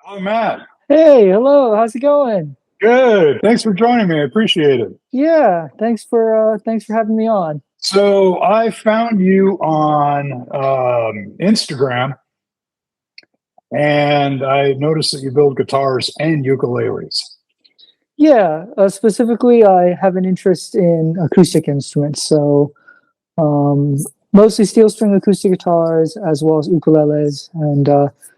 Oh, Matt. Hey, hello. How's it going? Good. Thanks for joining me. I appreciate it. Yeah, thanks for having me on. So I found you on Instagram, and I noticed that you build guitars and ukuleles. Yeah, specifically, I have an interest in acoustic instruments, so um, mostly steel string acoustic guitars as well as ukuleles. And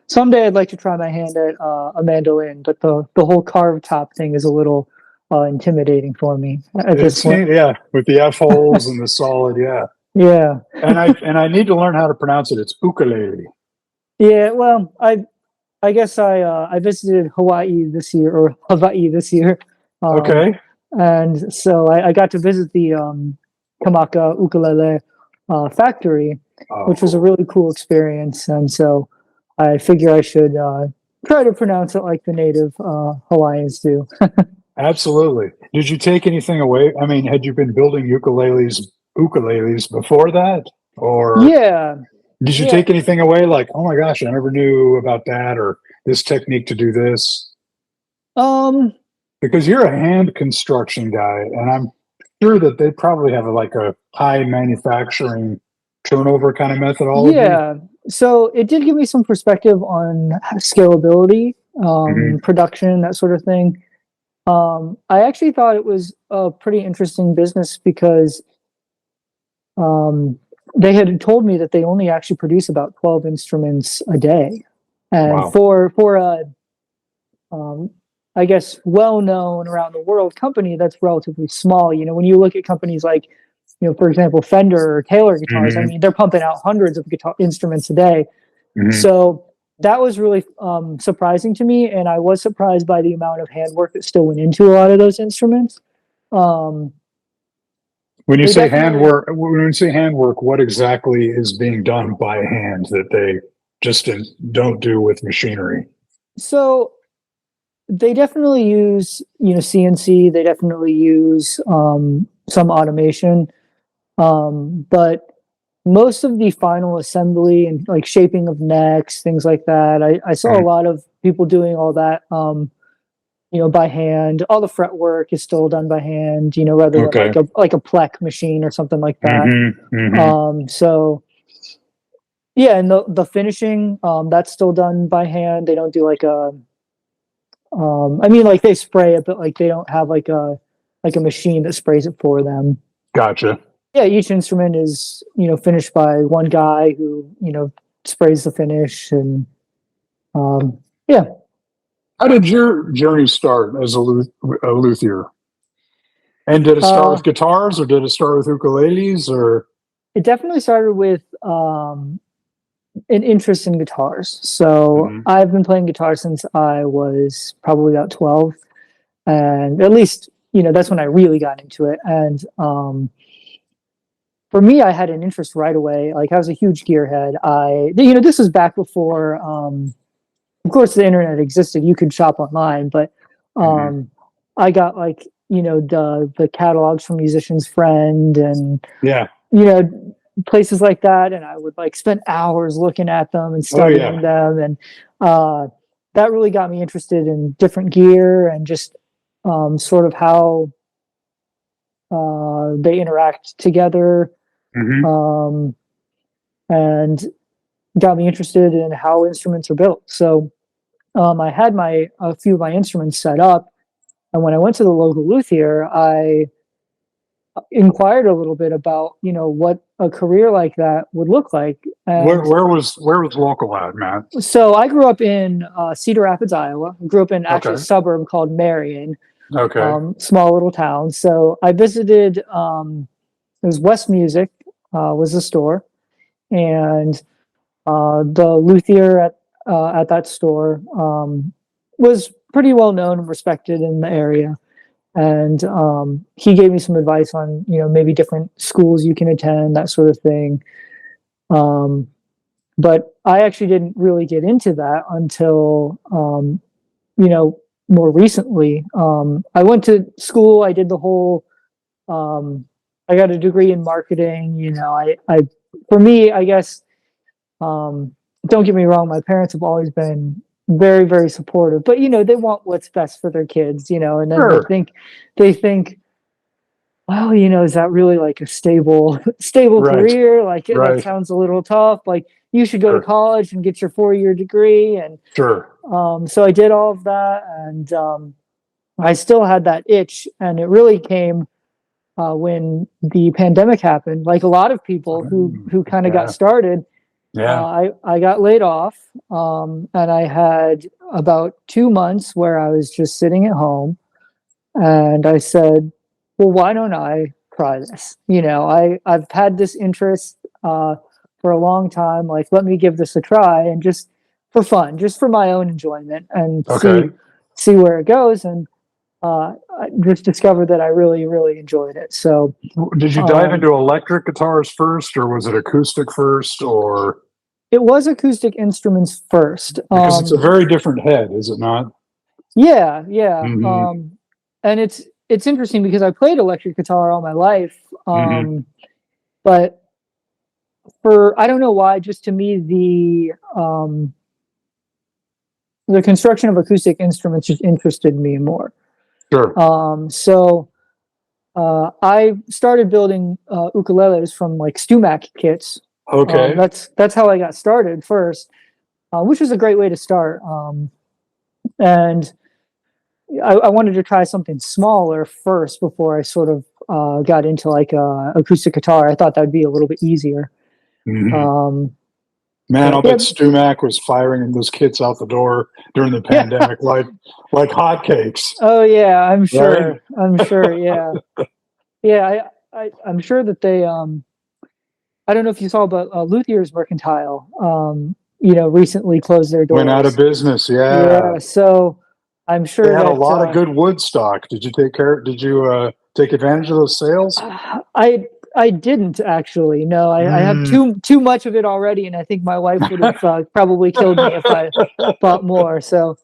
someday I'd like to try my hand at a mandolin, but the whole carved top thing is a little intimidating for me at this It's point. neat, yeah, with the F holes and the solid, yeah. Yeah, And I need to learn how to pronounce it. It's ukulele. yeah. Well, I guess I visited Hawaii this year, um, Okay. and so I got to visit the Kamaka ukulele factory, which was a Oh, really cool experience. And so I figure I should try to pronounce it like the native Hawaiians do. absolutely. Did you take anything away? I mean, had you been building ukuleles before that, or Yeah, did you yeah. take anything away like, oh my gosh, I never knew about that or this technique to do this? Um, Because you're a hand construction guy, and I'm sure that they probably have like a high manufacturing turnover kind of methodology. yeah. So it did give me some perspective on scalability, Hmm. production, that sort of thing. I actually thought it was a pretty interesting business because um, they had told me that they only actually produce about 12 instruments a day. And Wow. for a, um, I guess, well-known around the world company, that's relatively small. You know, when you look at companies like, for example, Fender or Taylor guitars, I Hmm. mean, they're pumping out hundreds of guitar instruments a day. Hmm. So that was really surprising to me, and I was surprised by the amount of handwork that still went into a lot of those instruments. Um, When you they say definitely handwork, when you say handwork, what exactly is being done by hand that they just don't do with machinery? so they definitely use CNC. They definitely use some automation, but most of the final assembly and like shaping of necks, things like that. I saw a Mhm. lot of people doing all that. By hand. All the fret work is still done by hand, rather than Okay. like a plec machine or something like that. Hmm. Hmm. So yeah, and the finishing, that's still done by hand. They don't do like I mean, like they spray it, but like they don't have like a machine that sprays it for them. Gotcha. Yeah, each instrument is finished by one guy who sprays the finish, and um, yeah. How did your journey start as a luthier? And did it start Uh, with guitars or did it start with ukuleles or? it definitely started with an interest in guitars. So Mhm. I've been playing guitar since I was probably about 12, and at least that's when I really got into it. And for me, I had an interest right away. Like I was a huge gearhead. This was back before, of course, the internet existed. You could shop online, but Mhm. um, I got like the catalogs from Musician's Friend and Yeah. you know places like that, and I would like spend hours looking at them and Oh yeah. studying them, and uh, that really got me interested in different gear and just sort of how they interact together. Hmm. Um, and got me interested in how instruments are built. So I had my a few of my instruments set up, and when I went to the local luthier, I inquired a little bit about what a career like that would look like. Where, And where was where was local at, Matt? so I grew up in Cedar Rapids, Iowa. I grew up in actually a Okay. suburb called Marion, Okay. small little town. So I visited. It was West Music was the store, and the luthier at that store was pretty well known and respected in the area. And he gave me some advice on maybe different schools you can attend, that sort of thing. Um, but I actually didn't really get into that until you know more recently. I went to school. I did the whole. Um, I got a degree in marketing. I for me, I guess. Um, don't get me wrong. My parents have always been very, very supportive. But they want what's best for their kids, and then Sure. they think, well, is that really like a stable Right. career? Like that Right. sounds a little tough. Like you should go to Sure. college and get your 4-year degree. And Sure. so I did all of that, and I still had that itch, and it really came when the pandemic happened. Like a lot of people who kind of got Yeah. started, Yeah. I got laid off, and I had about 2 months where I was just sitting at home, and I said, "Well, why don't I try this?" I've had this interest for a long time. Like, let me give this a try, and just for fun, just for my own enjoyment, and Okay. see where it goes. And I just discovered that I really, really enjoyed it. So Did you dive um, into electric guitars first, or was it acoustic first, or it was acoustic instruments first. because it's a very different head, is it not? Yeah, yeah. Hmm. And it's interesting because I played electric guitar all my life. Hmm. But for I don't know why, just to me the construction of acoustic instruments just interested me more. Sure. So I started building ukuleles from like Stumac kits. Okay. That's how I got started first, which was a great way to start. And I wanted to try something smaller first before I sort of got into like a acoustic guitar. I thought that would be a little bit easier. Hmm. Um, Man, but I'll bet Stumac was firing those kits out the door during the yeah, pandemic like hotcakes, oh yeah, I'm right? sure. I'm sure. Yeah, yeah. I'm sure that they. I don't know if you saw, but Luthier's Mercantile, recently closed their Went out of doors. business. Yeah. Yeah, so I'm They sure had a that lot of good wood stock. Did you take advantage of those sales? I didn't actually. No, I have Mm. too much of it already, and I think my wife would have probably killed me if I bought more. So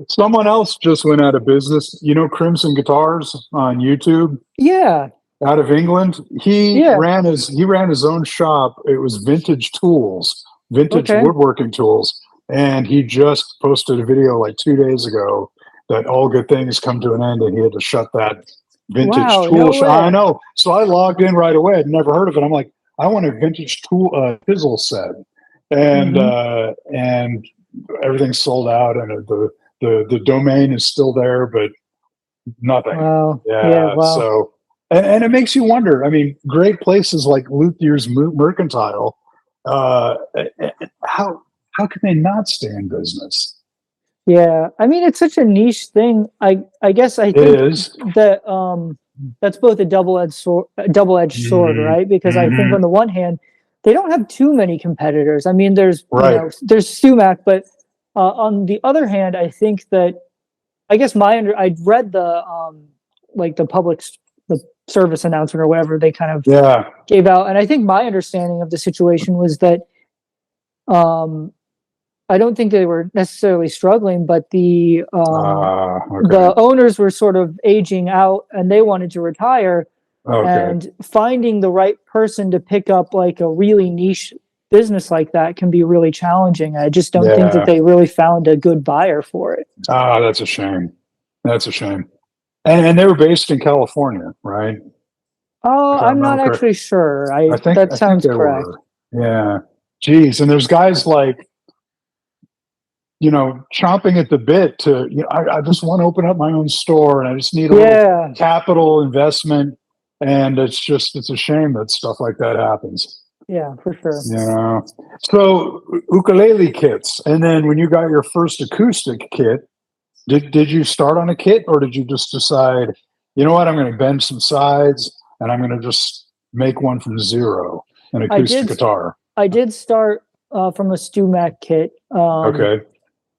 Someone else just went out of business. You know Crimson Guitars on YouTube yeah, out of England. He yeah, ran his own shop. It was vintage tools, vintage okay, woodworking tools, and he just posted a video like 2 days ago that all good things come to an end, and he had to shut that vintage wow, tool no shop. I way. know. So I logged in right away. I'd never heard of it. I'm like, I want a vintage tool chisel set, and Hmm. everything's sold out, and the domain is still there, but nothing. Wow, yeah, Yeah. wow, So, and it makes you wonder. I mean, great places like Luthier's Mercantile, uh, how can they not stay in business? yeah. I mean, it's such a niche thing. I guess I It think is. that that's both a double-edged sword, Mm-hmm. right? Because I think Mm-hmm. on the one hand, they don't have too many competitors. I mean, Right. there's Sumac, but on the other hand, I think that I guess I'd read the like the service announcement or whatever they kind of Yeah. gave out, and I think my understanding of the situation was that um, I don't think they were necessarily struggling, but the Okay. owners were sort of aging out, and they wanted to retire, Okay. and finding the right person to pick up like a really niche business like that can be really challenging. I just don't think that Yeah. they really found a good buyer for it. That's a shame. That's a shame. And they were based in California, right? Oh, If I I'm not remember correct. actually sure. I I think That I think sounds they correct. were. Yeah. Geez. And there's guys like, chomping at the bit to, I just want to open up my own store, and I just need a little Yeah, capital investment. And it's a shame that stuff like that happens, yeah, for sure. you know? So ukulele kits. And then when you got your first acoustic kit, did you start on a kit, or did you just decide, you know what, I'm going to bend some sides and I'm going to just make one from zero, an I acoustic did guitar? I did start from a StewMac kit. Okay. It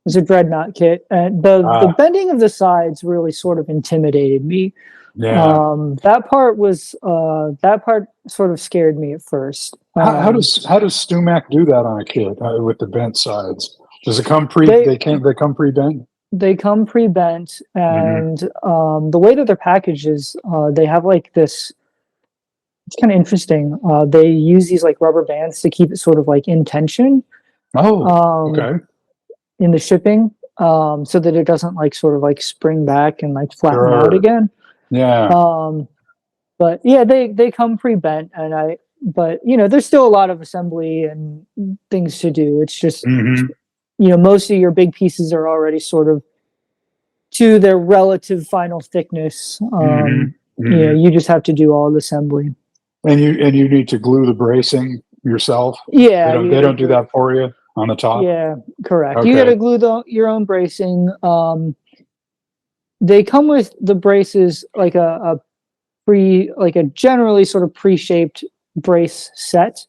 was a dreadnought kit, and the Ah, bending of the sides really sort of intimidated me. yeah. That part sort of scared me at first. How does Stumac do that on a kit with the bent sides? Does it come They they come pre bent? they come pre-bent, Hmm. and the way that they're packaged is they have like this. It's kind of interesting. They use these like rubber bands to keep it sort of like in tension Oh, um, okay. in the shipping. so that it doesn't like sort of like spring back and like flatten out Sure. again. Yeah. But yeah, they come pre-bent, and but you know, there's still a lot of assembly and things to do. It's just, Hmm. you know, most of your big pieces are already sort of to their relative final thickness. Hmm. You know, Hmm. you just have to do all the assembly. And you need to glue the bracing yourself. They Yeah, don't you they gotta don't do glue. that for you on the top. Yeah, correct. You Okay. gotta glue your own bracing. They come with the braces like like a generally sort of pre-shaped brace set.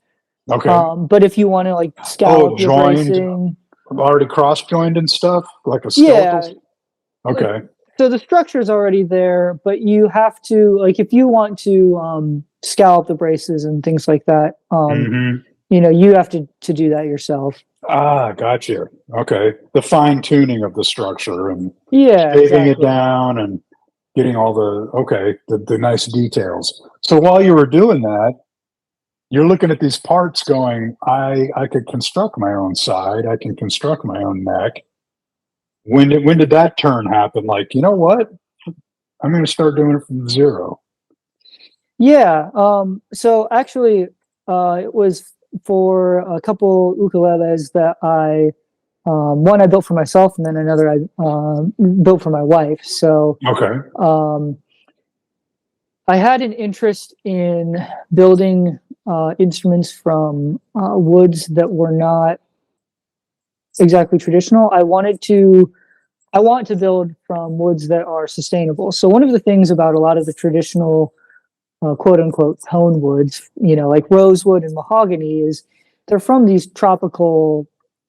Okay. But if you want to like Oh, scallop your joined, bracing, already cross joined and stuff, like a skeletal. yeah, like Okay. so the structure is already there, but you have to like if you want to scallop the braces and things like that, Hmm. you know, you have to do that yourself. Ah, gotcha. Okay. The fine tuning of the structure and Yeah, shaving it exactly. down and getting all the nice details. So while you were doing that, you're looking at these parts going, I could construct my own side, I can construct my own neck. When did that turn happen? Like, you know what? I'm going to start doing it from zero. Yeah. So actually, it was for a couple ukuleles that one I built for myself, and then another I built for my wife. So Okay. um, I had an interest in building instruments from woods that were not exactly traditional. I want to build from woods that are sustainable. So one of the things about a lot of the traditional quote unquote tone woods, you know, like rosewood and mahogany, is they're from these tropical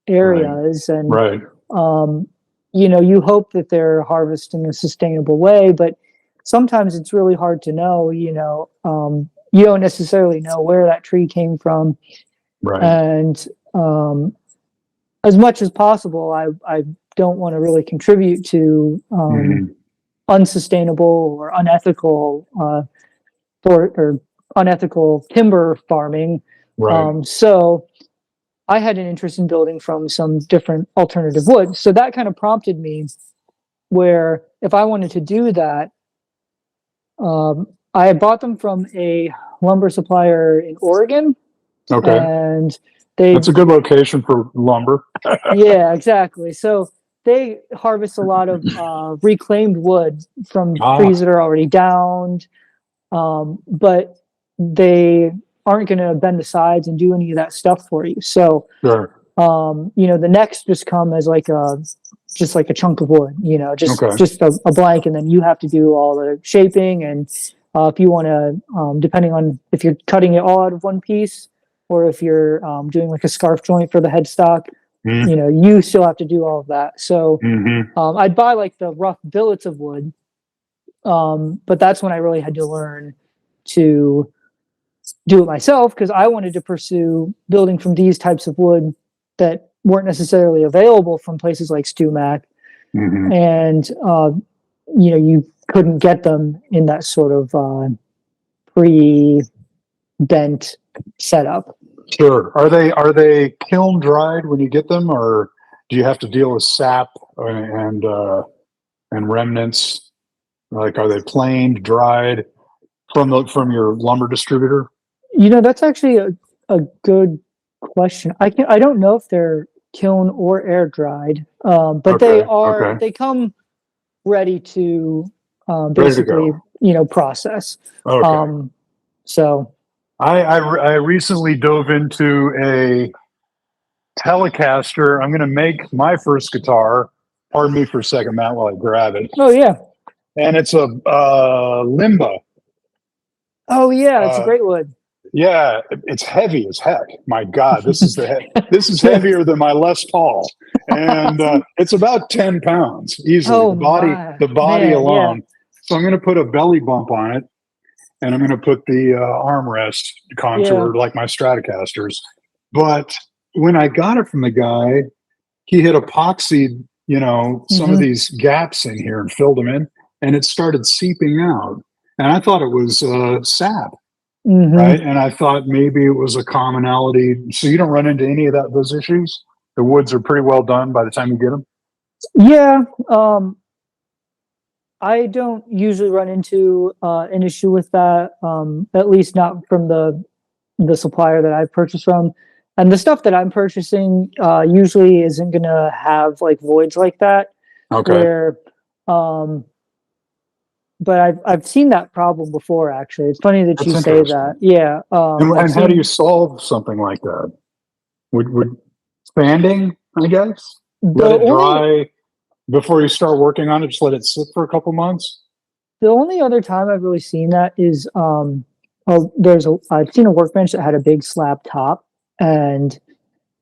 Right. areas, and Right. um, you know, you hope that they're harvested in a sustainable way, but sometimes it's really hard to know. You know, you don't necessarily know where that tree came from, Right. and as much as possible, I don't want to really contribute to Hmm. unsustainable or unethical or unethical timber farming. Right. So I had an interest in building from some different alternative wood. So that kind of prompted me where if I wanted to do that, I had bought them from a lumber supplier in Oregon, Okay. and they, That's a good location for lumber. yeah, exactly. So they harvest a lot of reclaimed wood from trees Ah, that are already downed, but they aren't going to bend the sides and do any of that stuff for you. So, sure. you know, the necks just come as like a chunk of wood, you know, Okay. just a blank, and then you have to do all the shaping. And if you want to, depending on if you're cutting it all out of one piece, or if you're doing like a scarf joint for the headstock, you know, you still have to do all of that. So Mm-hmm. I'd buy like the rough billets of wood, but that's when I really had to learn to do it myself because I wanted to pursue building from these types of wood that weren't necessarily available from places like StuMac, Mm-hmm. and you know, you couldn't get them in that sort of pre-bent setup. Sure. Are they kiln dried when you get them, or do you have to deal with sap and remnants? Like, are they planed, dried from your lumber distributor? You know, that's actually a good question. I don't know if they're kiln or air dried, but Okay. Okay. they come ready to Ready to basically, go. you know, process. Okay. Um, so I recently dove into a Telecaster. I'm going to make my first guitar. Pardon me for a second, Matt, while I grab it. oh yeah, And it's a limba. oh yeah, it's a Uh, great wood. yeah, it's heavy as heck. My God, this is Yeah. heavier than my Les Paul, and it's about 10 pounds easily. Oh my The body man, yeah, alone. So I'm going to put a belly bump on it, and I'm going to put the armrest yeah. contour like my Stratocasters. But when I got it from the guy, he had epoxied, some of Hmm. these gaps in here and filled them in, and it started seeping out. And I thought it was sap, Hmm. right? And I thought maybe it was a commonality. So you don't run into any of those issues. The woods are pretty well done by the time you get them. Yeah, I don't usually run into an issue with that, at least not from the supplier that I purchase from. And the stuff that I'm purchasing usually isn't gonna have like voids like that, Okay, where um, but I've seen that problem before actually. It's funny that you that's say that. interesting. Yeah, I've And how do you seen solve something like that? Would sanding, I guess, the let it only dry before you start working on it. Just let it sit for a couple months. the only other time I've really seen that is oh, I've seen a workbench that had a big slab top, and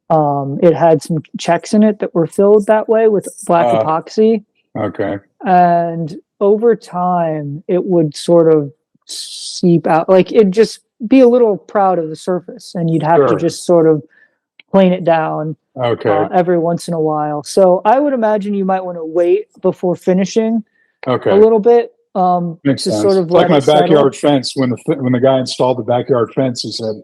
it had some checks in it that were filled that way with black Uh, epoxy, okay, and over time it would sort of seep out, like it'd just be a little proud of the surface, and you'd have to sure. just sort of plane it down Okay, every once in a while. So I would imagine you might want to wait before finishing a okay. little bit, Makes to sort sense. of It's like let my it backyard settle. fence. When the guy installed the backyard fence, he said,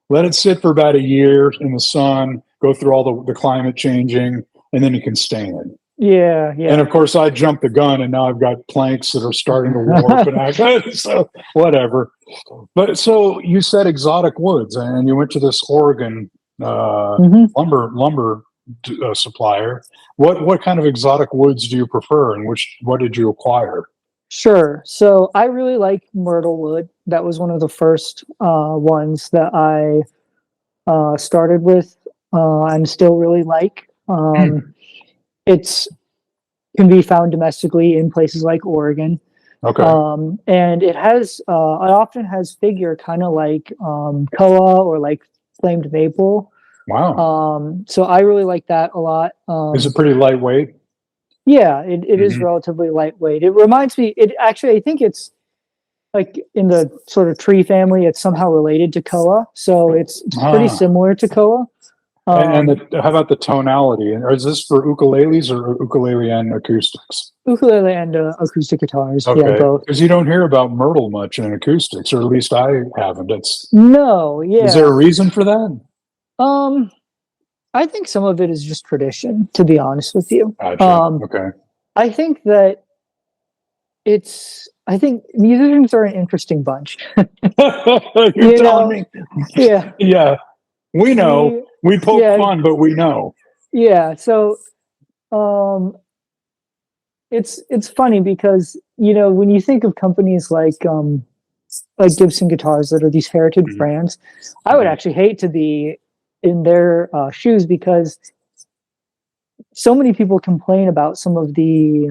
"Let it sit for about a year in the sun, go through all the climate changing, and then you can stain it." Yeah, And yeah. of course, I jumped the gun, and now I've got planks that are starting to warp, and I so whatever. But so you said exotic woods, and you went to this Oregon Hmm. lumber supplier. What kind of exotic woods do you prefer, and what did you acquire? Sure. So I really like myrtle wood. That was one of the first ones that I started with. And still really like. It's can be found domestically in places like Oregon, Okay. and it often has figure kind of like koa or like flamed maple. Wow. So I really like that a lot. Is it pretty lightweight? Yeah, it is Hmm. relatively lightweight. It reminds me. It actually, I think it's like in the sort of tree family. It's somehow related to koa, so it's pretty Ah. similar to koa. And Um, how about the tonality? Or is this for ukuleles or ukulele and acoustics? Ukulele and acoustic guitars, yeah, Okay, both. because you don't hear about myrtle much in acoustics, or at least I haven't. No, Is there a yeah. reason for that? Um, I think some of it is just tradition, to be honest with you. Gotcha. Okay. I think that I think musicians are an interesting bunch. You're You telling know, me? yeah, Yeah, we know. we, We poke yeah, fun, but we know. yeah. So, um, it's funny because when you think of companies like Gibson guitars that are these heritage Mhm. brands, I would Mhm. actually hate to be in their shoes because so many people complain about some of the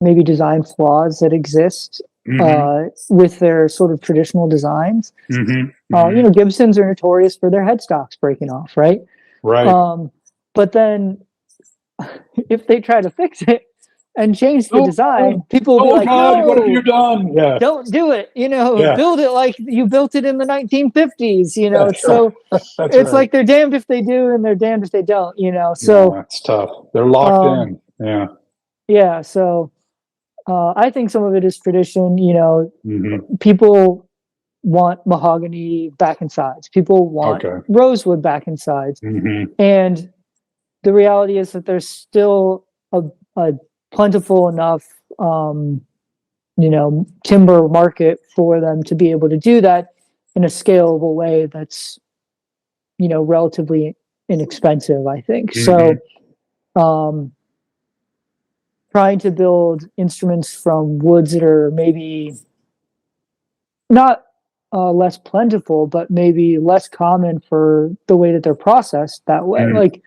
maybe design flaws that exist Mhm. with their sort of traditional designs. Mhm. Mhm. Gibsons are notorious for their headstocks breaking off, right? Right. Um, but then if they try to fix it and change the Oh, design, people will be oh like, God! What have you no, done? Yeah. don't do it. Yeah. Build it like you built it in the 1950s. That's right. So That's it's right. like they're damned if they do and they're damned if they don't. So Yeah, it's tough. They're locked um, in. Yeah. yeah, so I think some of it is tradition. Hmm. People want mahogany back and sides. People want Okay. rosewood back and sides. Hmm. And the reality is that there's still a plentiful enough, timber market for them to be able to do that in a scalable way that's, relatively inexpensive, I think. So, Hmm. um, trying to build instruments from woods that are maybe not less plentiful, but maybe less common for the way that they're processed that way. Hmm. Like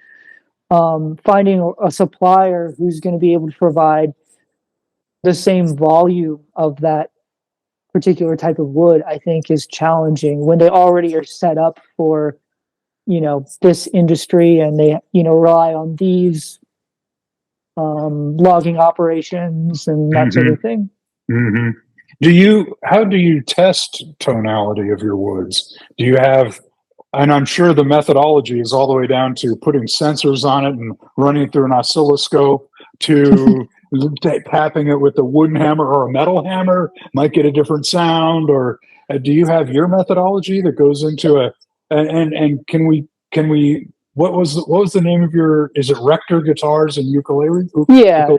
finding a supplier who's going to be able to provide the same volume of that particular type of wood, I think is challenging when they already are set up for, this industry, and they, rely on these logging operations and that sort Hmm. of thing. Hmm. How do you test tonality of your woods? Do you have, and I'm sure the methodology is all the way down to putting sensors on it and running it through an oscilloscope to tapping it with a wooden hammer or a metal hammer might get a different sound, or do you have your methodology that goes into and can we what was the name of your? Is it Rector guitars and ukulele? Yeah.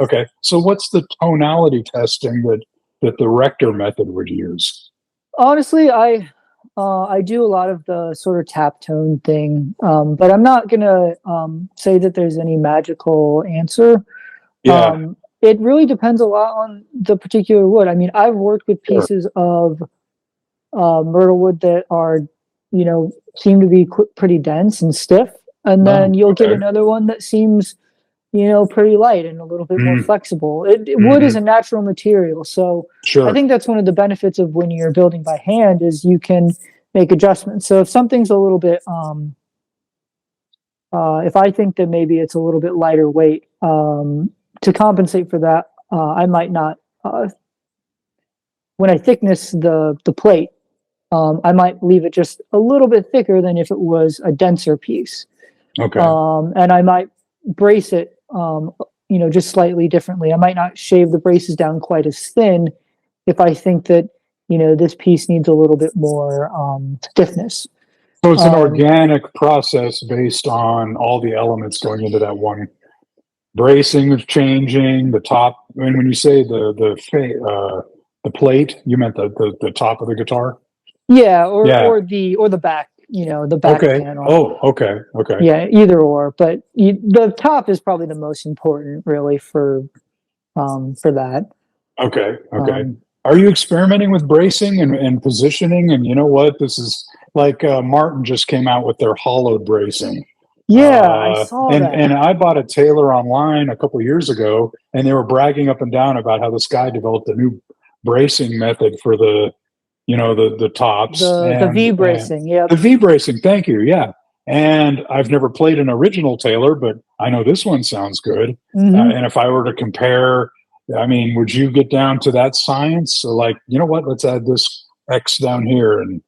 Okay. So what's the tonality testing that the Rector method would use? Honestly, I do a lot of the sort of tap tone thing, but I'm not gonna say that there's any magical answer. Yeah. It really depends a lot on the particular wood. I mean, I've worked with Sure. pieces of myrtle wood that are, seem to be pretty dense and stiff, and Oh, then you'll get okay. another one that seems, pretty light and a little bit more Mm, flexible. Wood is hmm. a natural material, so I Sure. think that's one of the benefits of when you're building by hand is you can make adjustments. So if something's a little bit, if I think that maybe it's a little bit lighter weight, to compensate for that, I might not. When I thickness the plate, I might leave it just a little bit thicker than if it was a denser piece. Okay. And I might brace it, just slightly differently. I might not shave the braces down quite as thin if I think that, this piece needs a little bit more stiffness. So it's an Um, organic process based on all the elements going into that one. Bracing is changing. The top. I mean, when you say the plate, you meant the top of the guitar. yeah, Yeah. or the back, the back Okay. panel. Oh, okay. Okay. Yeah, either or. But the top is probably the most important, really, for that. Okay. Okay. Um, Are you experimenting with bracing and positioning? And you know what? This is like Martin just came out with their hollowed bracing. yeah, I saw that. And I bought a tailor online a couple years ago, and they were bragging up and down about how this guy developed a new bracing method for the tops The V and bracing. Yep. the V bracing. Thank you. Yeah. And I've never played an original Taylor, but I know this one sounds good. Hmm. And if I were to compare, I mean, would you get down to that science? So like, you know what? Let's add this X down here, and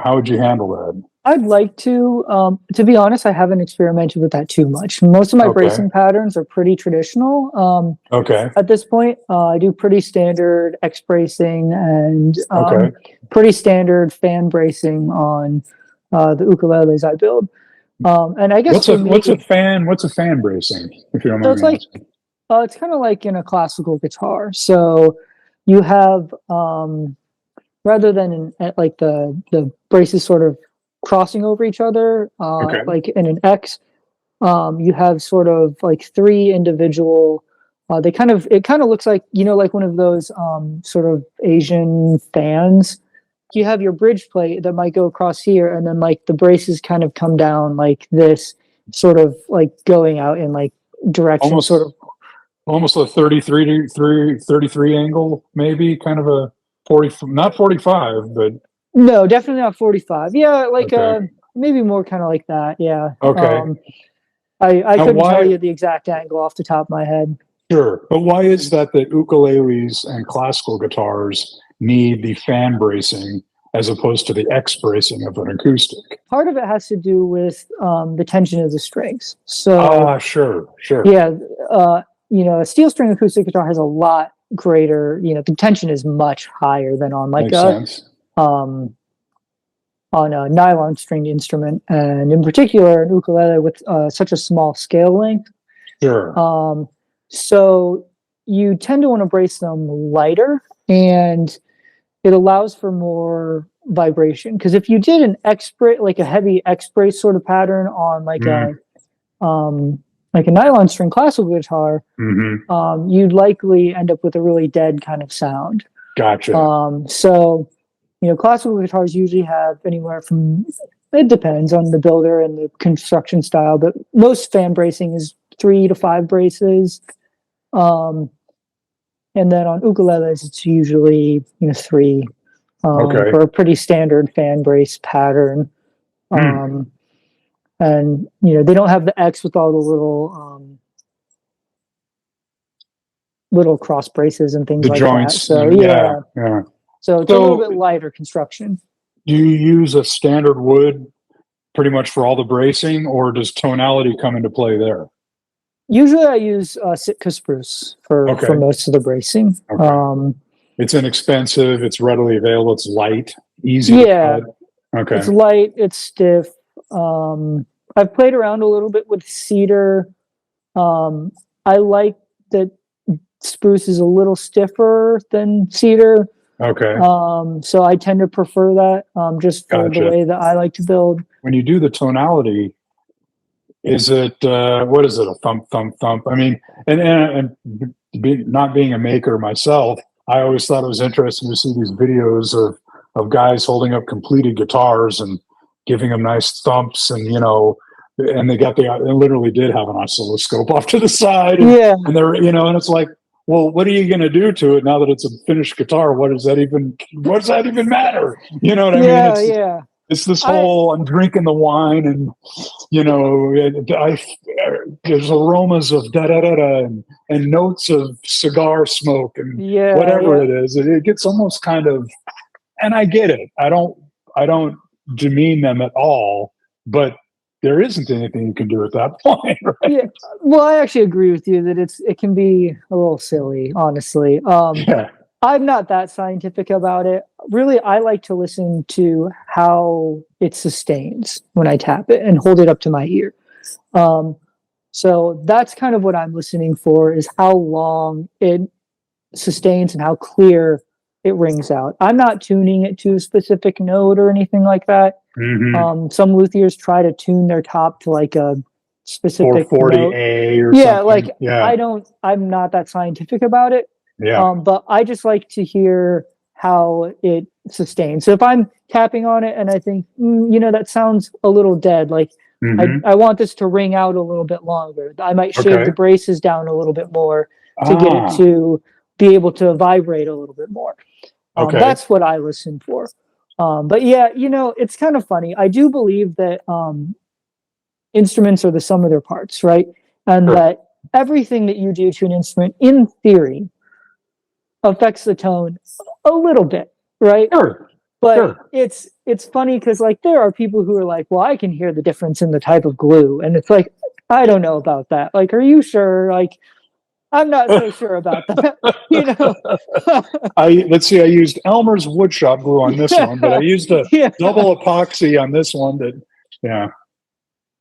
how would you handle that? I'd like to. To be honest, I haven't experimented with that too much. Most of my Okay. bracing patterns are pretty traditional. Okay. At this point, I do pretty standard X bracing and Okay. pretty standard fan bracing on the ukuleles I build. And I guess What's for a me, fan bracing, if you don't so mind it's me like asking? it's kind of like in a classical guitar. So you have rather than like the braces sort of crossing over each other, Okay. like in an X, you have sort of like three individual. It kind of looks like like one of those sort of Asian fans. You have your bridge plate that might go across here, and then like the braces kind of come down like this, sort of like going out in like direction, sort Almost of. almost a 33 angle, maybe kind of a 40, not 45, but No, definitely not 45. Yeah, like okay. maybe more kind of like that. Yeah. Okay. I Now, couldn't tell why? you the exact angle off the top of my head. Sure. But why is that ukuleles and classical guitars need the fan bracing as opposed to the X bracing of an acoustic? Part of it has to do with the tension of the strings. So Ah, sure, sure. yeah, a steel string acoustic guitar has a lot greater. The tension is much higher than on like Makes sense. um, a nylon stringed instrument, and in particular an ukulele with such a small scale length. Sure. Um, so you tend to want to brace them lighter, and it allows for more vibration. Because if you did an X brace, like a heavy X brace sort of pattern on Mm, like a nylon string classical guitar, hmm. you'd likely end up with a really dead kind of sound. Gotcha. So classical guitars usually have anywhere from, it depends on the builder and the construction style, but most fan bracing is 3 to 5 braces. Um, and then on ukuleles, it's usually, 3, Okay. for a pretty standard fan brace pattern. Hmm. Um, and, they don't have the X with all the little cross braces and things The like that. joints. So Yeah. yeah, Yeah. so it's a little So bit lighter construction. do you use a standard wood pretty much for all the bracing, or does tonality come into play there? Usually, I use Sitka spruce for Okay. most of the bracing. Okay. It's inexpensive. It's readily available. It's light, easy to Yeah, cut. Okay. it's light, it's stiff. Um, I've played around a little bit with cedar. I like that spruce is a little stiffer than cedar. Okay, So I tend to prefer that, just for the gotcha. way that I like to build. When you do the tonality, is it what is it? A thump, thump, thump? I mean, not being a maker myself, I always thought it was interesting to see these videos of guys holding up completed guitars and giving them nice thumps, and and they literally did have an oscilloscope off to the side, Yeah, and they're and it's like, well, what are you going to do to it now that it's a finished guitar? What does that even matter? You know what I mean? yeah, yeah. It's this I whole I'm drinking the wine, and there's aromas of da da da da, and notes of cigar smoke and yeah, whatever yeah. it is. It gets almost kind of, and I get it. I don't demean them at all, but there isn't anything you can do at that point, right? Yeah, well, I actually agree with you that it can be a little silly, honestly. Yeah. I'm not that scientific about it. Really, I like to listen to how it sustains when I tap it and hold it up to my ear. Um, so that's kind of what I'm listening for, is how long it sustains and how clear it rings out. I'm not tuning it to a specific note or anything like that. Mm-hmm. Some luthiers try to tune their top to like a specific note. 440A or Yeah, something. like Yeah. I'm not that scientific about it. Yeah. But I just like to hear how it sustains. So if I'm tapping on it and I think, that sounds a little dead, like Mm-hmm. I want this to ring out a little bit longer, I might shave the Okay. braces down a little bit more to get it Ah. to be able to vibrate a little bit more. Okay. That's what I listen for. But yeah, it's kind of funny. I do believe that instruments are the sum of their parts, right? And Sure. that everything that you do to an instrument, in theory, affects the tone a little bit, right? Sure. But Sure. it's funny because like there are people who are like, well, I can hear the difference in the type of glue, and it's like, I don't know about that. Like, are you sure? Like, I'm not so sure about that. you know? Let's see. I used Elmer's woodshop glue on this one, but I yeah, used a yeah, double epoxy on this one. Yeah.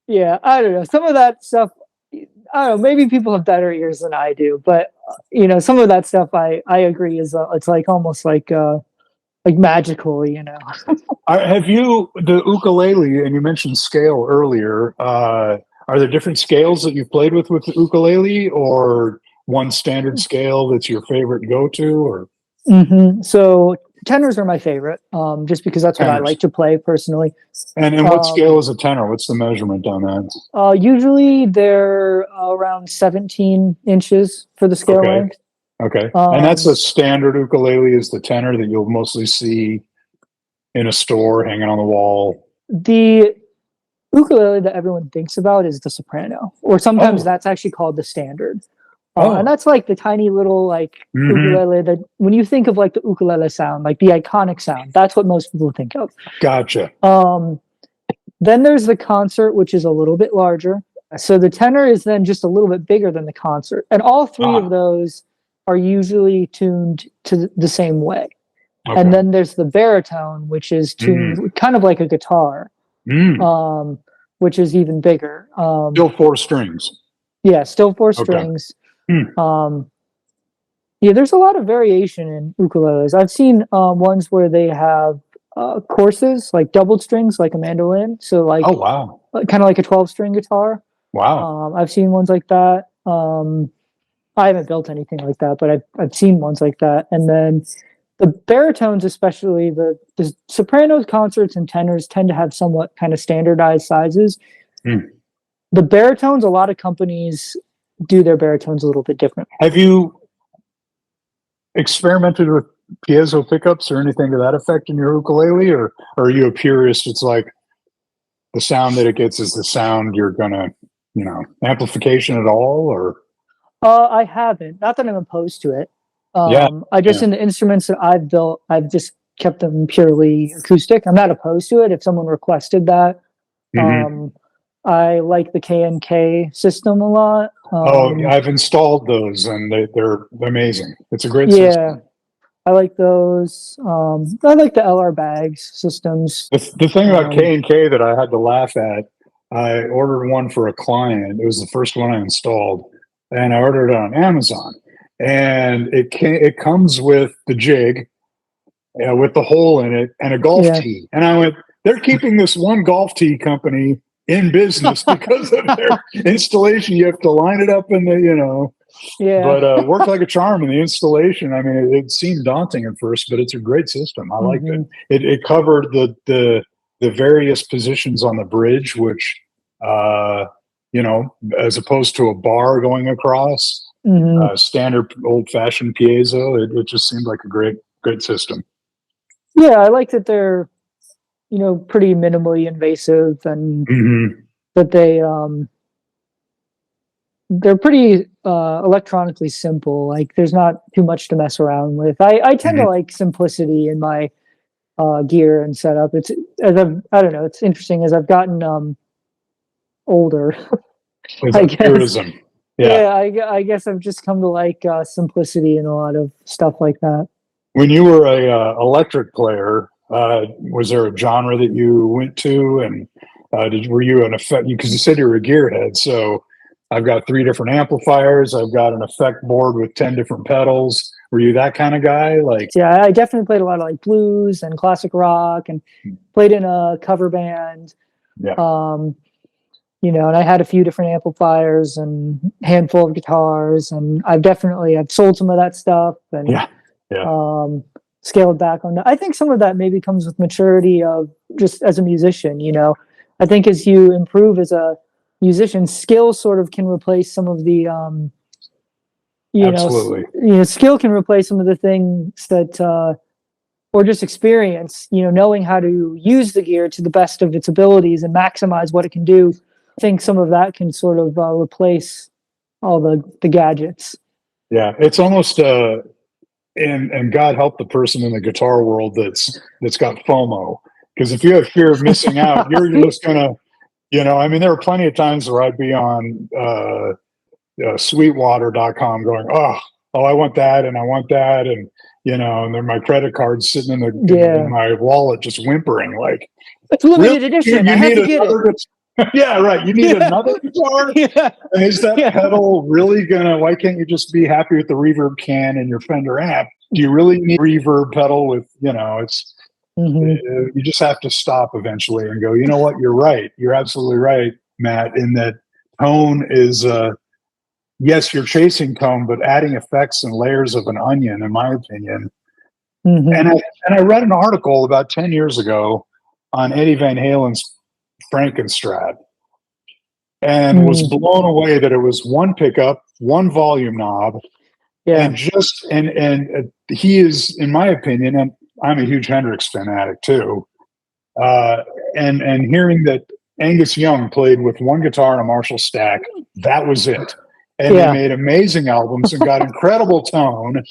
yeah. I don't know. Some of that stuff, I don't know. Maybe people have better ears than I do, but some of that stuff, I agree is it's like almost like magical. Have you the ukulele? And you mentioned scale earlier. Are there different scales that you've played with the ukulele, or one standard scale that's your favorite go-to, or So tenors are my favorite, just because that's what I tenors? like to play personally. And what Um, scale is a tenor? What's the measurement on that? Usually they're around 17 inches for the scale Okay. length. Okay. And that's Um, a standard ukulele, is the tenor that you'll mostly see in a store hanging on the wall. the ukulele that everyone thinks about is the soprano, or sometimes Oh, that's actually called the standard. And oh, that's like the tiny little like hmm, ukulele that when you think of like the ukulele sound, like the iconic sound, that's what most people think of. gotcha. Um, then there's the concert, which is a little bit larger. So the tenor is then just a little bit bigger than the concert. And all three of Ah, those are usually tuned to the same way. And okay. then there's the baritone, which is Mm, tuned kind of like a guitar, mm. um, which is even bigger. Still four strings. Yeah, still four Okay. strings. Hmm. Um, yeah, there's a lot of variation in ukuleles. I've seen ones where they have courses, like doubled strings, like a mandolin. So Oh, like wow. kind of like a 12-string guitar. Wow. I've seen ones like that. I haven't built anything like that, but I've seen ones like that. And then the baritones, especially the sopranos, concerts, and tenors, tend to have somewhat kind of standardized sizes. Hmm. The baritones, a lot of companies do their baritones a little bit different. Have you experimented with piezo pickups or anything to that effect in your ukulele, or are you a purist? It's like the sound that it gets is the sound you're gonna, amplification at all, or I haven't. Not that I'm opposed to it. yeah, I just yeah. in the instruments that I've built, I've just kept them purely acoustic. I'm not opposed to it if someone requested that. Hmm. Um, I like the K&K system a lot. Oh, yeah, I've installed those, and they're amazing. It's a great Yeah, system. I like those. I like the LR bags systems. The thing about Um, K and K that I had to laugh at, I ordered one for a client. It was the first one I installed, and I ordered it on Amazon. And it comes with the jig, with the hole in it, and a golf Yeah. tee. And I went, they're keeping this one golf tee company in business because of their installation. You have to line it up in the, Yeah. but worked like a charm in the installation. I mean, it seemed daunting at first, but it's a great system. I liked it. Hmm. It covered the various positions on the bridge, which, as opposed to a bar going across, Hmm. standard old fashioned piezo, it just seemed like a great system. Yeah, I like that they're, pretty minimally invasive, and Hmm. that they're pretty electronically simple. Like there's not too much to mess around with. I tend to Hmm. like simplicity in my gear and setup. I don't know, it's interesting as I've gotten older. Is I that guess. purism? Yeah. Yeah, I guess I've just come to like simplicity in a lot of stuff like that. When you were a electric player, was there a genre that you went to, and were you an effect? Because you said you were a gearhead, so I've got 3 different amplifiers. I've got an effect board with 10 different pedals. Were you that kind of guy? Like, Yeah, I definitely played a lot of like blues and classic rock, and played in a cover band. yeah, Um, and I had a few different amplifiers and handful of guitars, and I've sold some of that stuff, and yeah, yeah, um, scaled back on that. I think some of that maybe comes with maturity of just as a musician. I think as you improve as a musician, skill sort of can replace some of the absolutely. skill can replace some of the things that or just experience, knowing how to use the gear to the best of its abilities and maximize what it can do. I think some of that can sort of replace all the gadgets. Yeah, it's almost and God help the person in the guitar world that's got FOMO, because if you have fear of missing out, you're just gonna, I mean, there were plenty of times where I'd be on sweetwater.com going, oh, I want that and I want that. And, and then my credit card's sitting in Yeah, my wallet, just whimpering like, it's really, limited dude, edition. I you have need to get it. another guitar? Yeah, right. You need Yeah, another guitar? yeah, And is that yeah. pedal really why can't you just be happy with the reverb can and your Fender amp? Do you really need reverb pedal with, Hmm. you just have to stop eventually and go, you know what? You're right. You're absolutely right, Matt, in that tone is, yes, you're chasing tone, but adding effects and layers of an onion, in my opinion. Hmm. And I read an article about 10 years ago on Eddie Van Halen's Frankenstrat, and was Hmm. blown away that it was one pickup, one volume knob, Yeah, and he is, in my opinion, and I'm a huge Hendrix fanatic too. Uh, and hearing that Angus Young played with one guitar and a Marshall stack, that was it. And they yeah. made amazing albums and got incredible tone.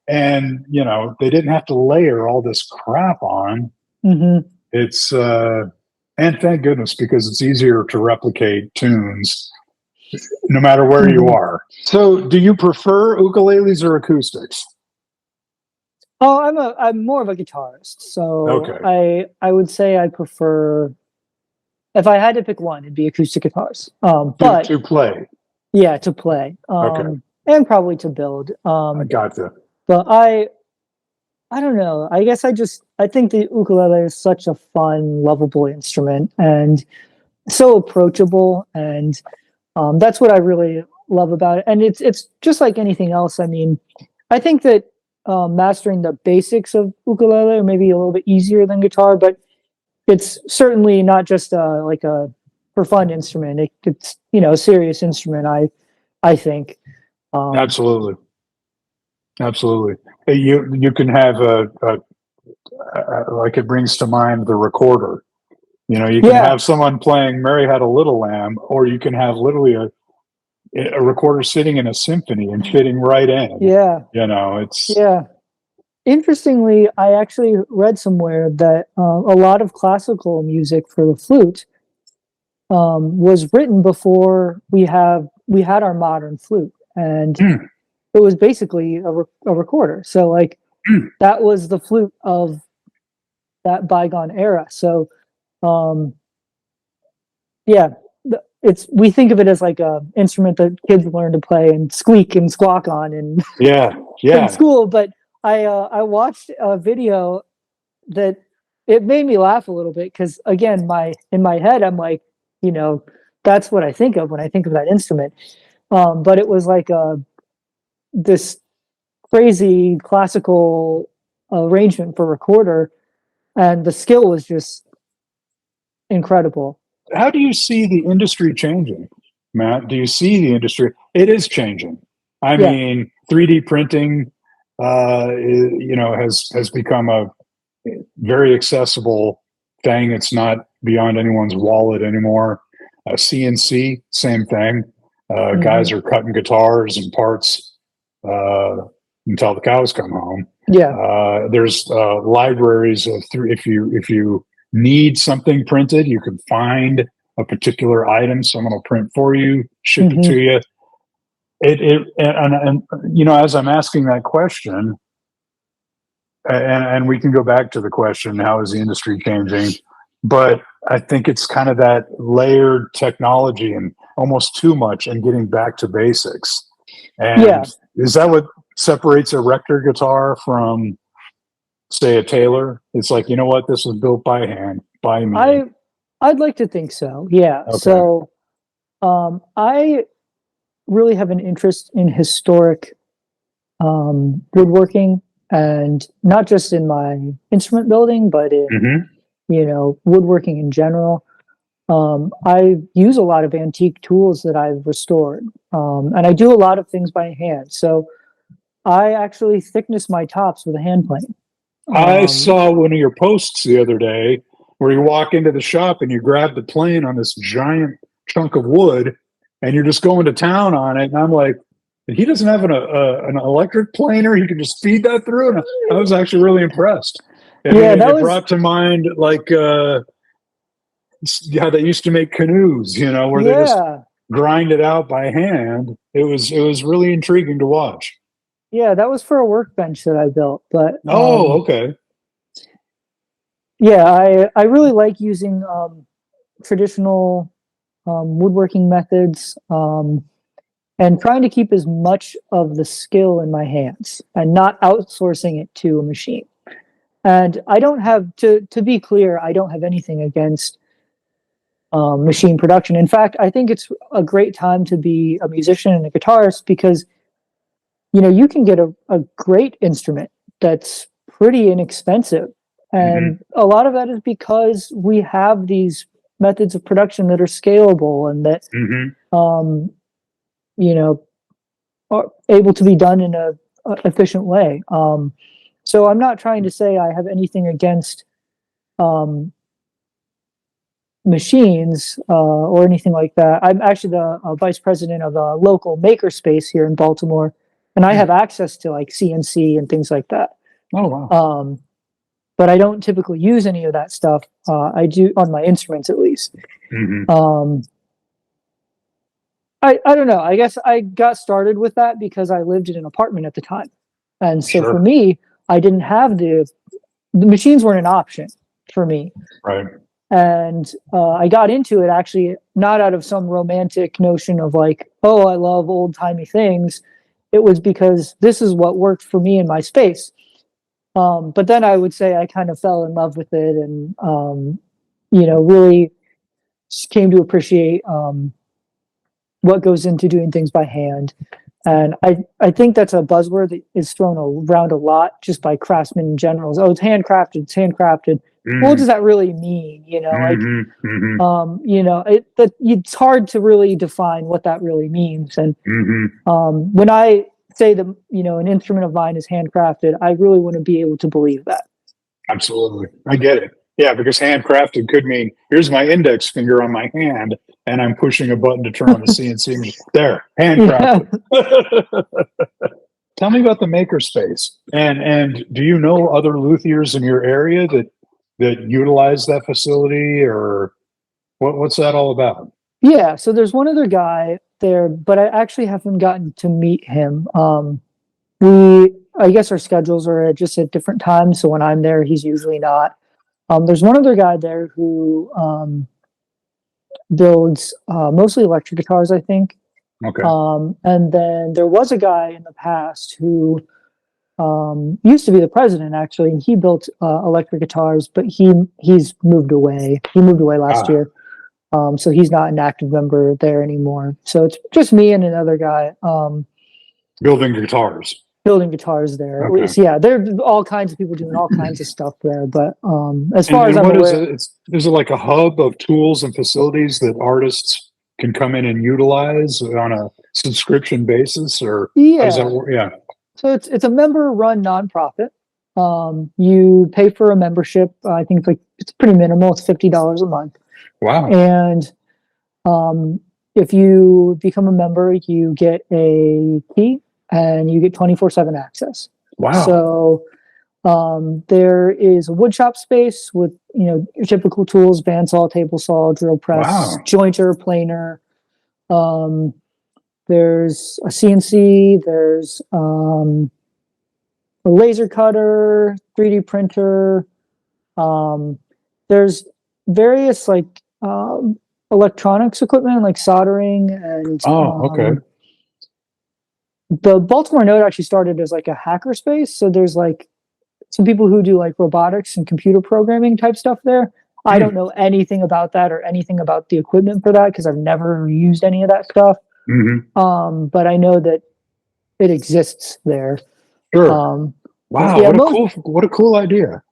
And they didn't have to layer all this crap on. Hmm. It's and thank goodness, because it's easier to replicate tunes no matter where you Hmm. are. So, do you prefer ukuleles or acoustics? Oh, I'm more of a guitarist, so Okay, I would say I prefer, if I had to pick one, it'd be acoustic guitars. But to play. yeah, to play, Okay, and probably to build. I got that. But I don't know. I guess I think the ukulele is such a fun, lovable instrument, and so approachable, and that's what I really love about it. And it's just like anything else. I mean, I think that mastering the basics of ukulele are maybe a little bit easier than guitar, but it's certainly not just like a for fun instrument. It's a serious instrument. I think. Um, Absolutely, absolutely. You can have like, it brings to mind the recorder. You can yeah, have someone playing "Mary Had a Little Lamb," or you can have literally a recorder sitting in a symphony and fitting right in. yeah, It's yeah. Interestingly, I actually read somewhere that a lot of classical music for the flute was written before we had our modern flute, and mm, it was basically a recorder. So like mm. that was the flute of that bygone era. So um, yeah, we think of it as like a instrument that kids learn to play and squeak and squawk on and Yeah, in yeah. school. But I watched a video that it made me laugh a little bit because again, in my head, I'm like, you know, that's what I think of when I think of that instrument. But it was like this crazy classical arrangement for recorder, and the skill was just incredible. How do you see the industry changing, Matt? Do you see the industry? It is changing. I Yeah. mean, 3D printing, has become a very accessible thing. It's not beyond anyone's wallet anymore. CNC, same thing. Hmm. Guys are cutting guitars and parts until the cows come home. Yeah. There's libraries of if you need something printed, you can find a particular item. Someone will print for you, ship it to Hmm. you. And as I'm asking that question, and we can go back to the question, how is the industry changing? But I think it's kind of that layered technology and almost too much and getting back to basics. Yeah. And is that what separates a Rector guitar from, say, a Taylor? It's like, you know what, this was built by hand, by me. I I'd like to think so. Yeah. Okay. So I really have an interest in historic woodworking, and not just in my instrument building, but in Hmm. woodworking in general. I use a lot of antique tools that I've restored, and I do a lot of things by hand. So I actually thickness my tops with a hand plane. I Um, saw one of your posts the other day where you walk into the shop and you grab the plane on this giant chunk of wood and you're just going to town on it. And I'm like, he doesn't have an electric planer. He can just feed that through. And I was actually really impressed. I mean, yeah, it, that it was brought to mind like how they used to make canoes, where they just yeah, grind it out by hand. It was really intriguing to watch. yeah, that was for a workbench that I built. But Oh, okay. yeah, I really like using traditional woodworking methods, and trying to keep as much of the skill in my hands and not outsourcing it to a machine. And I don't have to be clear, I don't have anything against machine production. In fact, I think it's a great time to be a musician and a guitarist because you can get a great instrument that's pretty inexpensive, Hmm. and a lot of that is because we have these methods of production that are scalable and that Hmm. um, you know are able to be done in a efficient way. So I'm not trying to say I have anything against um, machines or anything like that. I'm actually the vice president of a local makerspace here in Baltimore, and I have access to like CNC and things like that. Oh, wow. Um, but I don't typically use any of that stuff. I do on my instruments at least. Hmm. Um, I don't know. I guess I got started with that because I lived in an apartment at the time, and so for Sure. me, I didn't have the machines weren't an option for me. Right. And I got into it actually not out of some romantic notion of like, oh, I love old timey things. It was because this is what worked for me in my space. But then I would say I kind of fell in love with it, and really came to appreciate what goes into doing things by hand. And I think that's a buzzword that is thrown around a lot just by craftsmen in general. Oh, it's handcrafted. It's handcrafted. Well, what Hmm. does that really mean? Like Hmm. Hmm. it's hard to really define what that really means. And Hmm. when I say that an instrument of mine is handcrafted, I really want to be able to believe that. Absolutely. I get it. Yeah, because handcrafted could mean here's my index finger on my hand and I'm pushing a button to turn on the CNC machine. There, Yeah. handcrafted. Tell me about the makerspace. And do you know other luthiers in your area that utilize that facility, or what's that all about? Yeah, so there's one other guy there, but I actually haven't gotten to meet him. I guess our schedules are just at different times, so when I'm there, he's usually not. There's one other guy there who builds mostly electric guitars, I think. Okay. And then there was a guy in the past who used to be the president actually, and he built electric guitars, but he's moved away. He moved away last Ah, year, so he's not an active member there anymore. So it's just me and another guy building guitars. building guitars there. Okay. So yeah, there are all kinds of people doing all kinds of stuff there. But as And far as and I'm what is aware, it? Is it like a hub of tools and facilities that artists can come in and utilize on a subscription basis, or how does that yeah. work? Yeah. So it's a member run nonprofit. You pay for a membership. I think it's pretty minimal. It's $50 a month. Wow. And if you become a member, you get a key and you get 24/7 access. Wow. So there is a woodshop space with your typical tools: bandsaw, table saw, drill press, Wow. jointer, planer. Um, there's a CNC. There's a laser cutter, 3D printer. There's various electronics equipment like soldering and Oh, okay. the Baltimore node actually started as like a hacker space. So there's like some people who do like robotics and computer programming type stuff there. I Hmm. don't know anything about that or anything about the equipment for that because I've never used any of that stuff. But I know that it exists there. Sure. But Wow. yeah, What a cool idea.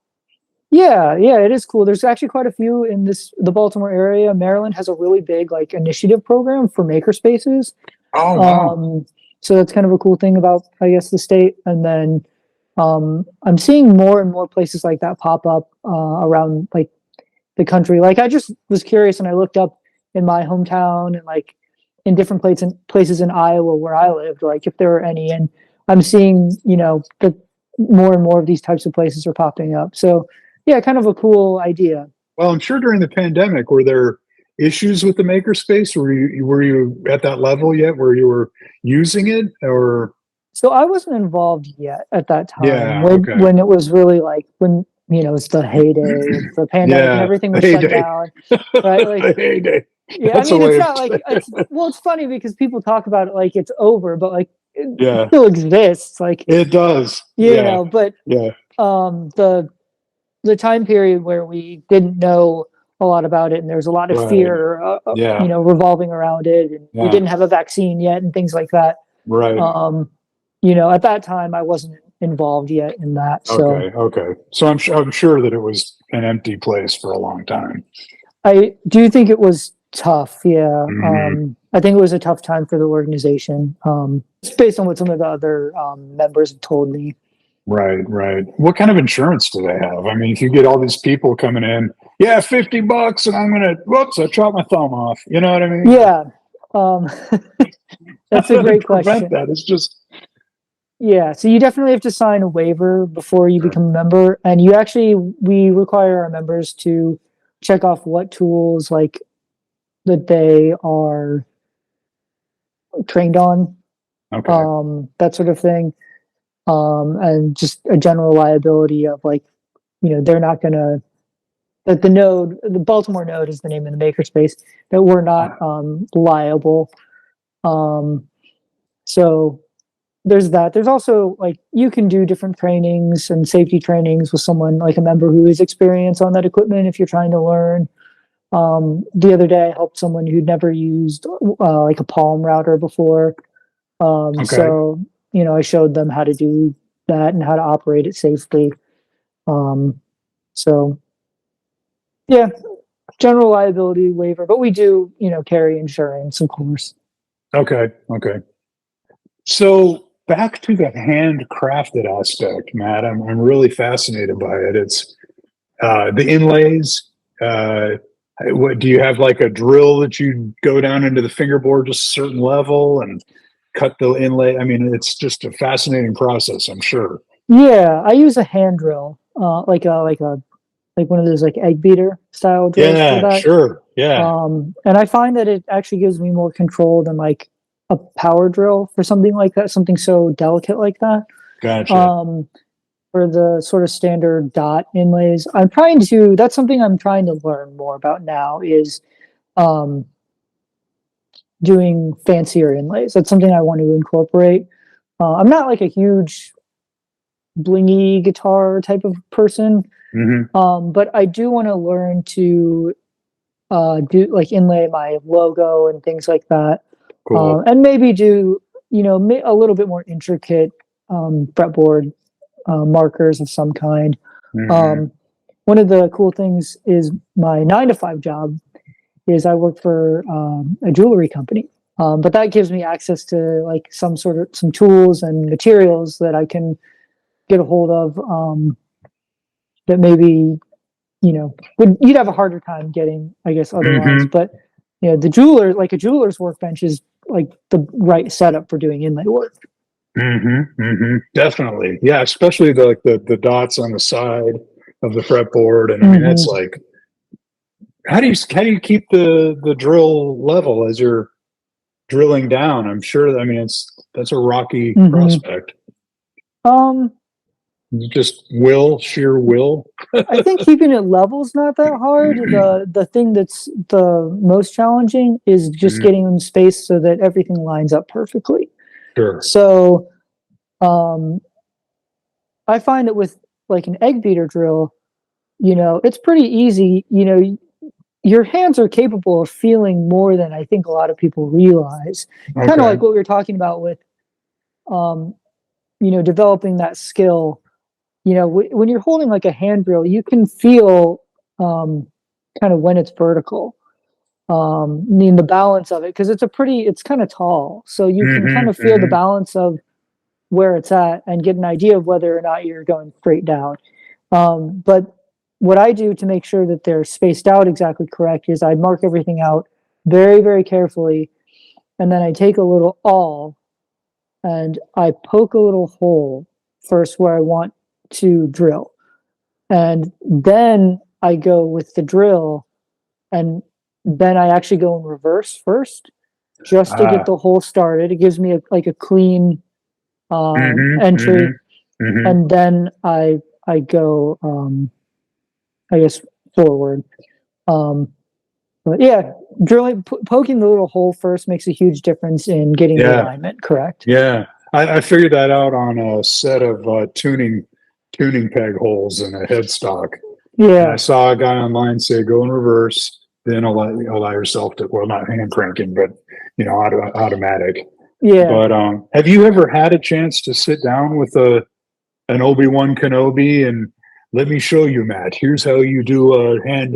yeah, it is cool. There's actually quite a few in the Baltimore area. Maryland has a really big like initiative program for maker spaces. Oh, wow. So that's kind of a cool thing about, I guess, the state. And then I'm seeing more and more places like that pop up around like the country. Like I just was curious and I looked up in my hometown and like in different places in Iowa where I lived, like if there were any. And I'm seeing, that more and more of these types of places are popping up. So yeah, kind of a cool idea. Well, I'm sure during the pandemic, were there issues with the makerspace? Were you at that level yet where you were using it, or? So I wasn't involved yet at that time Yeah. when Okay. when it was really like when it's the heyday of the pandemic and Yeah. everything The was shut heyday. down, right? The Like heyday. yeah, I That's a mean it's way of. not like it's funny because people talk about it like it's over, but like it Yeah. still exists, like It does. you Yeah. know. But Yeah. the time period where we didn't know a lot about it and there's a lot of Right. fear, Yeah. revolving around it, and we Yeah. didn't have a vaccine yet and things like that. Right. At that time I wasn't involved yet in that. So Okay. Okay. So I'm sure that it was an empty place for a long time. I do think it was tough. Yeah. Hmm. I think it was a tough time for the organization. It's based on what some of the other members have told me. Right. Right. What kind of insurance do they have? I mean, if you get all these people coming in, yeah, $50, and whoops, I chopped my thumb off. You know what I mean? Yeah. Um, How that's a do they great prevent question. that? It's just. Yeah. So you definitely have to sign a waiver before you Sure. become a member. And we require our members to check off what tools like that they are trained on, Okay. that sort of thing. And just a general liability of like, they're not going to, that the Baltimore node is the name of the makerspace, that we're not liable. So there's that. There's also like you can do different trainings and safety trainings with someone like a member who is experienced on that equipment if you're trying to learn. The other day I helped someone who'd never used like a palm router before. Okay. So I showed them how to do that and how to operate it safely. Um, so yeah, general liability waiver, but we do, carry insurance, of course. Okay. Okay. So back to the handcrafted aspect, Matt. I'm really fascinated by it. It's the inlays. What do you have, like a drill that you go down into the fingerboard just a certain level and cut the inlay? I mean, it's just a fascinating process, I'm sure. Yeah, I use a hand drill, like one of those like egg beater style drills for Yeah, that. sure. Yeah, And I find that it actually gives me more control than like a power drill for something like that, something so delicate like that. gotcha. Um, for the sort of standard dot inlays, that's something I'm trying to learn more about now is um, doing fancier inlays. That's something I want to incorporate. I'm not like a huge blingy guitar type of person, but I do want to learn to do like inlay my logo and things like that, Cool. and maybe do a little bit more intricate fretboard markers of some kind. One of the cool things is my 9 to 5 job is I work for a jewelry company. But that gives me access to like some tools and materials that I can get a hold of, that maybe, you'd have a harder time getting, I guess, otherwise. But the jeweler, like a jeweler's workbench is like the right setup for doing inlay work. Definitely. Yeah. Especially the dots on the side of the fretboard. And I mean, that's like, how do you keep the drill level as you're drilling down? I'm sure. I mean, that's a rocky prospect. Just sheer will. I think keeping it level is not that hard. The thing that's the most challenging is just getting in space so that everything lines up perfectly. Sure. So, I find that with like an egg beater drill, it's pretty easy. Your hands are capable of feeling more than I think a lot of people realize. Kind of like what we were talking about with, developing that skill. When you're holding like a hand drill, you can feel kind of when it's vertical. I mean the balance of it, because it's kind of tall, so you can kind of feel the balance of where it's at and get an idea of whether or not you're going straight down. But what I do to make sure that they're spaced out exactly correct is I mark everything out very, very carefully, and then I take a little awl and I poke a little hole first where I want to drill. And then I go with the drill, and then I actually go in reverse first just to get the hole started. It gives me a clean entry. And then I go, I guess, forward. But yeah, drilling, poking the little hole first makes a huge difference in getting the alignment correct. Yeah. I figured that out on a set of tuning peg holes in a headstock. Yeah. And I saw a guy online say, go in reverse, then allow yourself to, well, not hand cranking, but, automatic. Yeah. But have you ever had a chance to sit down with an Obi-Wan Kenobi and let me show you, Matt, here's how you do a hand,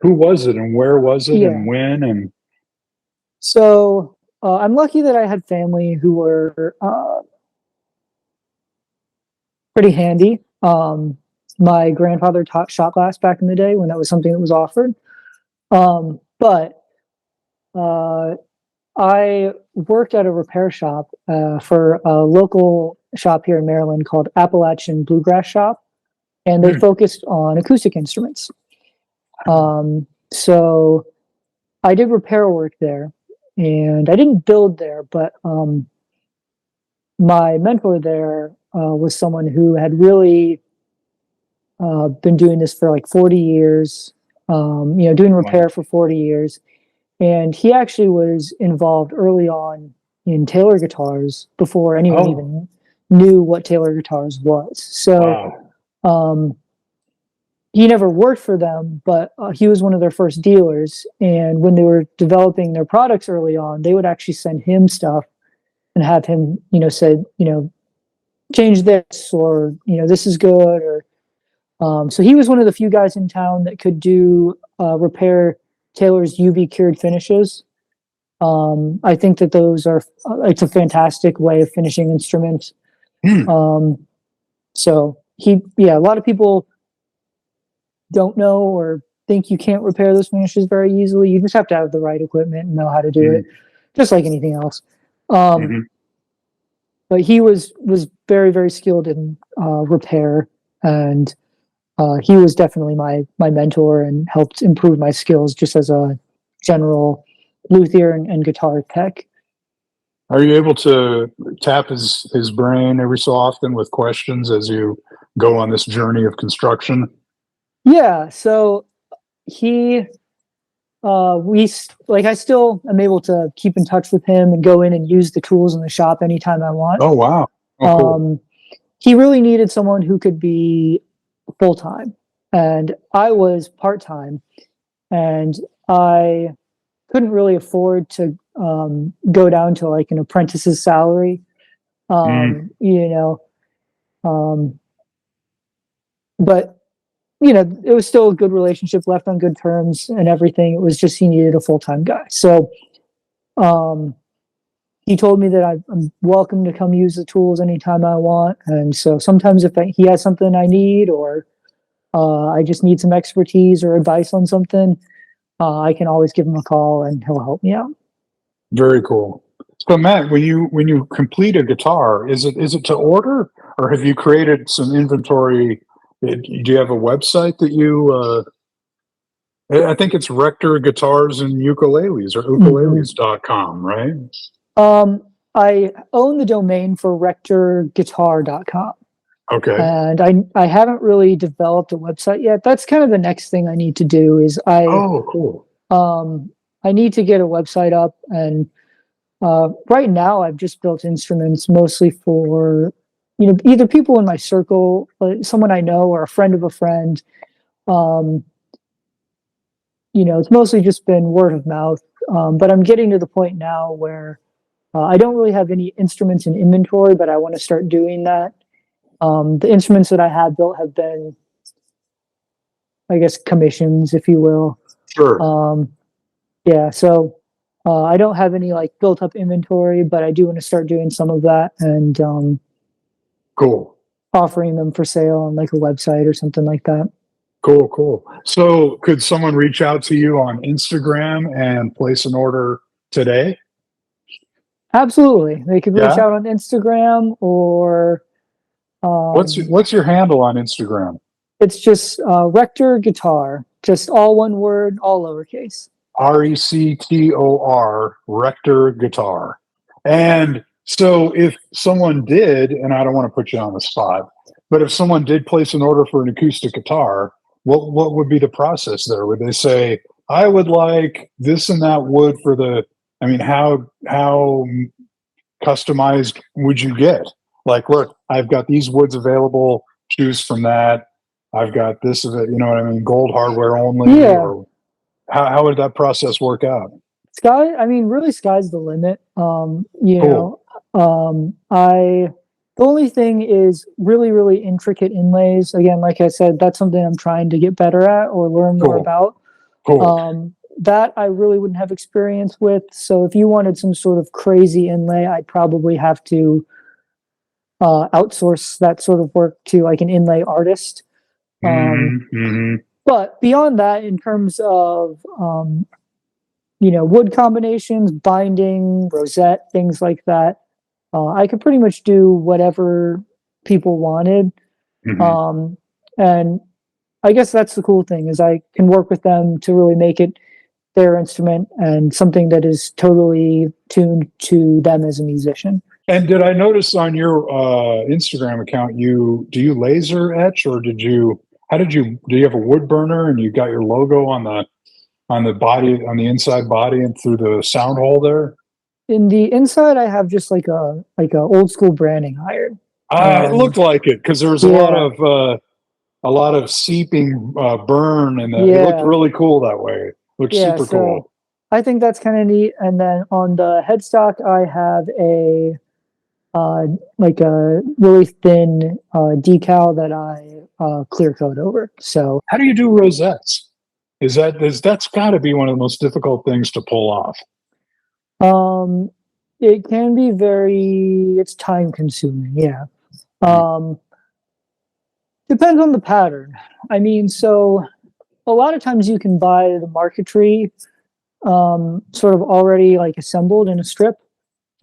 who was it and where was it and when? And so I'm lucky that I had family who were pretty handy. My grandfather taught shot glass back in the day when that was something that was offered. But I worked at a repair shop for a local shop here in Maryland called Appalachian Bluegrass Shop, and they focused on acoustic instruments. So I did repair work there, and I didn't build there, but my mentor there was someone who had really been doing this for like 40 years, doing repair for 40 years. And he actually was involved early on in Taylor guitars before anyone even knew what Taylor guitars was. So he never worked for them, but he was one of their first dealers. And when they were developing their products early on, they would actually send him stuff and have him, said, change this, or, this is good. Or so he was one of the few guys in town that could repair Taylor's UV cured finishes. I think that those it's a fantastic way of finishing instruments. So a lot of people don't know or think you can't repair those finishes very easily. You just have to have the right equipment and know how to do it, just like anything else. But he was very, very skilled in repair, and he was definitely my mentor and helped improve my skills just as a general luthier and guitar tech. Are you able to tap his brain every so often with questions as you go on this journey of construction? Yeah, so he like I still am able to keep in touch with him and go in and use the tools in the shop anytime I want. Oh, wow. Oh, cool. He really needed someone who could be full time, and I was part time, and I couldn't really afford to go down to like an apprentice's salary. Mm, You know, um, but it was still a good relationship, left on good terms and everything. It was just he needed a full time guy. So um, he told me that I'm welcome to come use the tools anytime I want. And so sometimes if he has something I need, or I just need some expertise or advice on something, I can always give him a call and he'll help me out. very cool. So Matt, when you complete a guitar, is it to order, or have you created some inventory? Do you have a website that you? I think it's Rector Guitars and Ukuleles or Mm-hmm. ukuleles.com, right? Um, I own the domain for rectorguitar.com. Okay. And I haven't really developed a website yet. That's kind of the next thing I need to do is Oh, cool. I need to get a website up, and right now I've just built instruments mostly for either people in my circle, someone I know, or a friend of a friend. Um, it's mostly just been word of mouth. But I'm getting to the point now where I don't really have any instruments in inventory, but I want to start doing that. The instruments that I have built have been, I guess, commissions, if you will. Sure. Um, yeah, so I don't have any like built up inventory, but I do want to start doing some of that and Cool. offering them for sale on like a website or something like that. Cool. Cool. So, could someone reach out to you on Instagram and place an order today? Absolutely. They could reach Yeah. out on Instagram, or What's your handle on Instagram? it's just Rector Guitar, just all one word, all lowercase. Rector, Rector Guitar. And so if someone did, and I don't want to put you on the spot, but if someone did place an order for an acoustic guitar, what would be the process there? Would they say, I would like this and that wood for the, I mean, how customized would you get? Like, look, I've got these woods available, choose from that. I've got this of it, you know what I mean? Gold hardware only, Yeah, or how would that process work out? I mean, really, sky's the limit. Cool, I the only thing is really, really intricate inlays. Again, like I said, that's something I'm trying to get better at or learn more cool, about. cool. That I really wouldn't have experience with. So if you wanted some sort of crazy inlay, I'd probably have to outsource that sort of work to like an inlay artist. Um, Hmm. but beyond that, in terms of wood combinations, binding, rosette, things like that, I could pretty much do whatever people wanted. Hmm. Um, and I guess that's the cool thing is I can work with them to really make it their instrument and something that is totally tuned to them as a musician. And did I notice on your Instagram account, do you laser etch, or do you have a wood burner and you got your logo on the body, on the inside body and through the sound hole there? In the inside, I have just like a old school branding iron. It looked like it because there was Yeah, a lot of seeping burn, and it looked yeah, really cool that way. It looked yeah. super So cool. I think that's kind of neat. And then on the headstock, I have uh, like a really thin decal that I clear coat over. So How do you do rosettes? That's got to be one of the most difficult things to pull off? um, it can be it's time consuming. Yeah. Mm, Um, Depends on the pattern. I mean, so a lot of times you can buy the marquetry sort of already like assembled in a strip.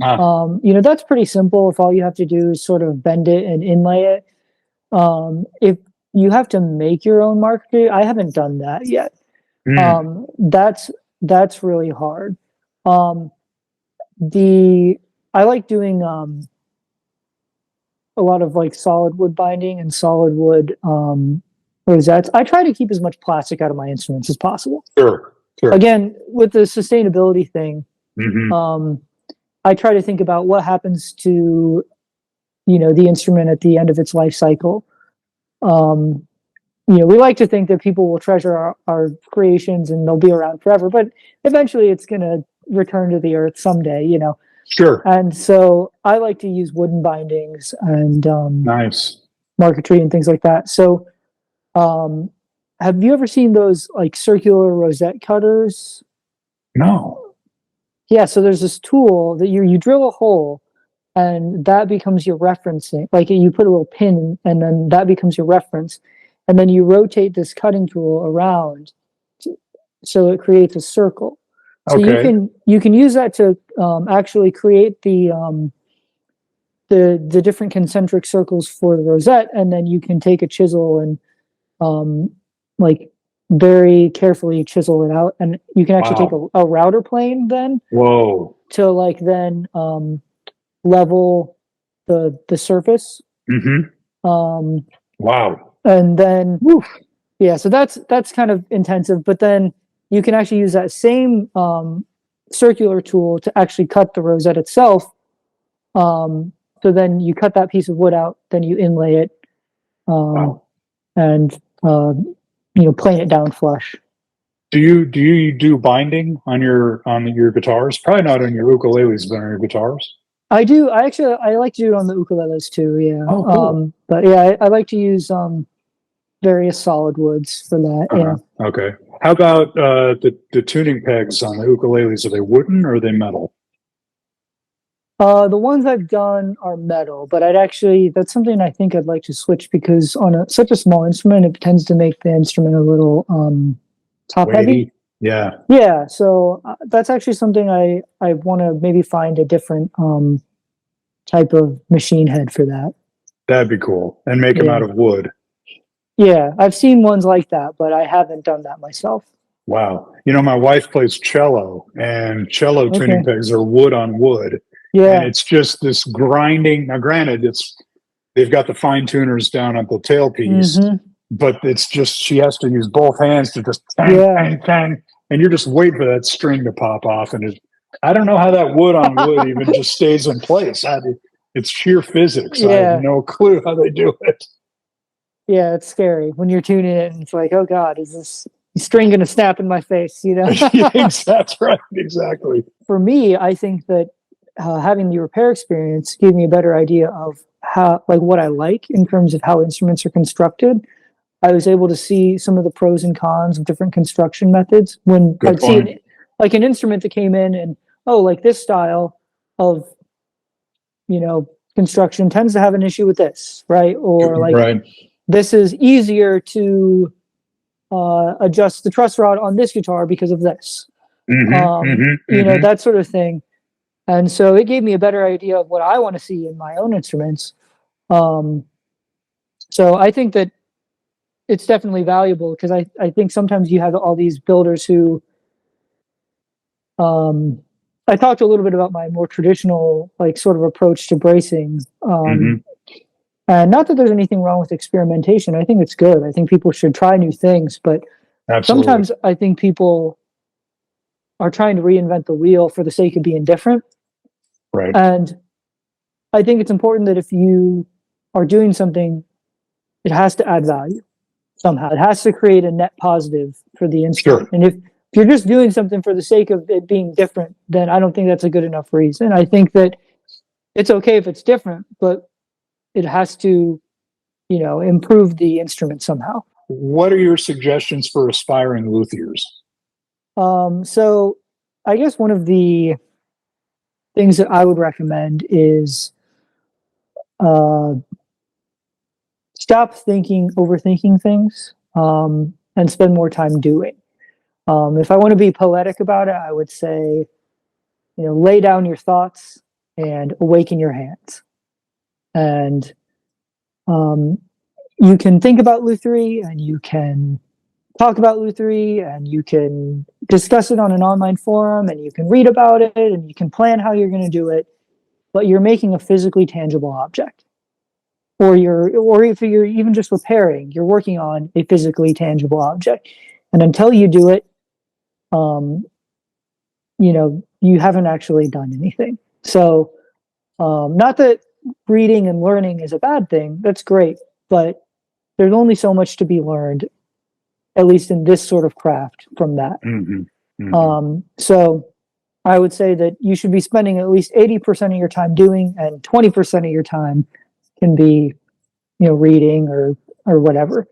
ah, That's pretty simple if all you have to do is sort of bend it and inlay it. If you have to make your own marquetry, I haven't done that yet. mm, That's really hard. Um, the I like doing a lot of like solid wood binding and solid wood rosettes. I try to keep as much plastic out of my instruments as possible. sure. Sure. again, with the sustainability thing, Hmm. um, I try to think about what happens to, the instrument at the end of its life cycle. Um, we like to think that people will treasure our creations and they'll be around forever, but eventually it's going to return to the earth someday. Sure. And so I like to use wooden bindings and Nice. marquetry and things like that. So, um, have you ever seen those like circular rosette cutters? No. Yeah, so there's this tool that you drill a hole and that becomes your referencing. Like you put a little pin and then that becomes your reference. And then you rotate this cutting tool around so it creates a circle. So you Okay. can you can use that to actually create the different concentric circles for the rosette, and then you can take a chisel and um, like very carefully chisel it out, and you can actually take Wow. a router plane then Whoa. to like then level the surface, Hmm. um, Wow. and then Woo. yeah, so that's kind of intensive, but then you can actually use that same circular tool to actually cut the rosette itself. So then you cut that piece of wood out, then you inlay it, um, Wow. and plane it down flush. Do you do binding on your guitars? Probably not on your ukuleles, but on your guitars. I do. I like to do it on the ukuleles too. Yeah. Oh, cool. But yeah, I like to use various solid woods for that. Yeah. Uh-huh. Okay. How about the tuning pegs on the ukuleles? Are they wooden or are they metal? The ones I've done are metal, but that's something I think I'd like to switch because on such a small instrument, it tends to make the instrument a little top heavy. Weighty? Yeah, Yeah, so that's actually something I want to maybe find a different type of machine head for that. that'd be cool. And make them out Yeah. of wood. Yeah, I've seen ones like that, but I haven't done that myself. Wow. My wife plays cello, and cello tuning Okay. pegs are wood on wood, and Yeah. it's just this grinding. Now, granted, they've got the fine tuners down at the tailpiece, Mm-hmm. but it's just she has to use both hands to just tang, Yeah. tang, tang, and you're just waiting for that string to pop off. And I don't know how that wood on wood even just stays in place. It's sheer physics. I have Yeah. no clue how they do it. Yeah, it's scary when you're tuning it and it's like, oh God, is this string gonna snap in my face? That's right. Exactly. For me, I think that having the repair experience gave me a better idea of how, like, what I like in terms of how instruments are constructed. I was able to see some of the pros and cons of different construction methods when Good I'd see point. an instrument that came in and, oh, like this style of, construction tends to have an issue with this, right? Or like Right. this is easier to adjust the truss rod on this guitar because of this, Hmm. Hmm. Hmm. that sort of thing. And so it gave me a better idea of what I want to see in my own instruments. Um, so I think that it's definitely valuable because I think sometimes you have all these builders who, um, I talked a little bit about my more traditional, like, sort of approach to bracing. Hmm. And not that there's anything wrong with experimentation. I think it's good. I think people should try new things, but Absolutely. sometimes I think people are trying to reinvent the wheel for the sake of being different. Right. And I think it's important that if you are doing something, it has to add value somehow. It has to create a net positive for the instrument. Sure. And if you're just doing something for the sake of it being different, then I don't think that's a good enough reason. I think that it's okay if it's different, but it has to, improve the instrument somehow. What are your suggestions for aspiring luthiers? So I guess one of the things that I would recommend is uh, stop overthinking things, and spend more time doing. If I want to be poetic about it, I would say, lay down your thoughts and awaken your hands. And um, you can think about lutherie and you can talk about lutherie and you can discuss it on an online forum and you can read about it and you can plan how you're going to do it, but you're making a physically tangible object. Or if you're even just repairing, you're working on a physically tangible object. And until you do it, um, you haven't actually done anything. So, not that reading and learning is a bad thing. That's great, but there's only so much to be learned, at least in this sort of craft, from that. Mm-hmm. Mm-hmm. So I would say that you should be spending at least 80% of your time doing, and 20% of your time can be, reading or whatever.